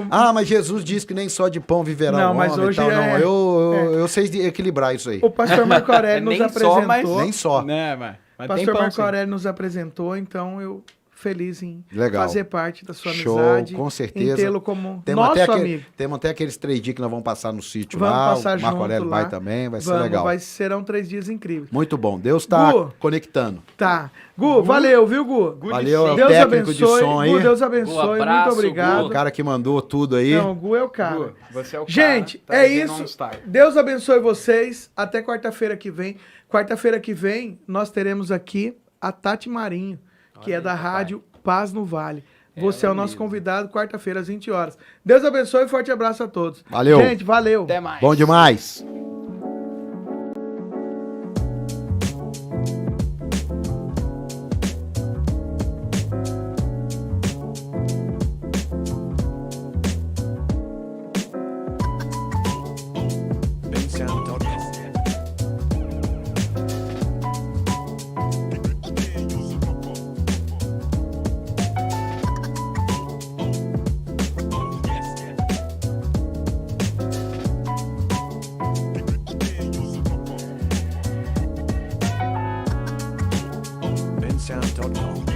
Ah, mas Jesus disse que nem só de pão viverá
Não,
o
mas
homem e
hoje
tal.
é-
Não, eu sei equilibrar isso aí.
O pastor Marco Aurélio nos
Nem só, mas-
apresentou.
Nem só.
Né, mas
O
tem
pastor
pão,
Marco
sim.
Aurélio nos apresentou, então eu feliz em
Legal.
fazer parte da sua
Show,
amizade.
com certeza.
Em tê-lo como
Temos
nosso
até,
amigo.
temos até aqueles 3 dias que nós vamos passar no sítio
Vamos
lá.
passar
O Marco
junto
Aurélio
lá.
vai também, vai ser legal.
Serão 3 dias incríveis.
Muito bom. Deus tá
Gu.
conectando.
Tá. Gu, valeu, viu, Gu?
Valeu, é o
Deus
técnico de
abençoe.
som aí.
Gu, Deus abençoe.
abraço,
Muito obrigado.
O cara que mandou tudo aí.
Não, o Gu é o cara.
Gu, você é o cara,
Gente,
tá
é
devendo
isso.
um star.
Deus abençoe vocês. Até quarta-feira que vem. Quarta-feira que vem, nós teremos aqui a Tati Marinho, que
Olha
é
aí,
da
papai.
Rádio Paz no Vale. Você é o nosso
mesmo.
convidado, quarta-feira, às 20 horas. Deus abençoe e forte abraço a todos.
Valeu.
Gente, valeu.
Até mais.
Bom demais.
bensound.com.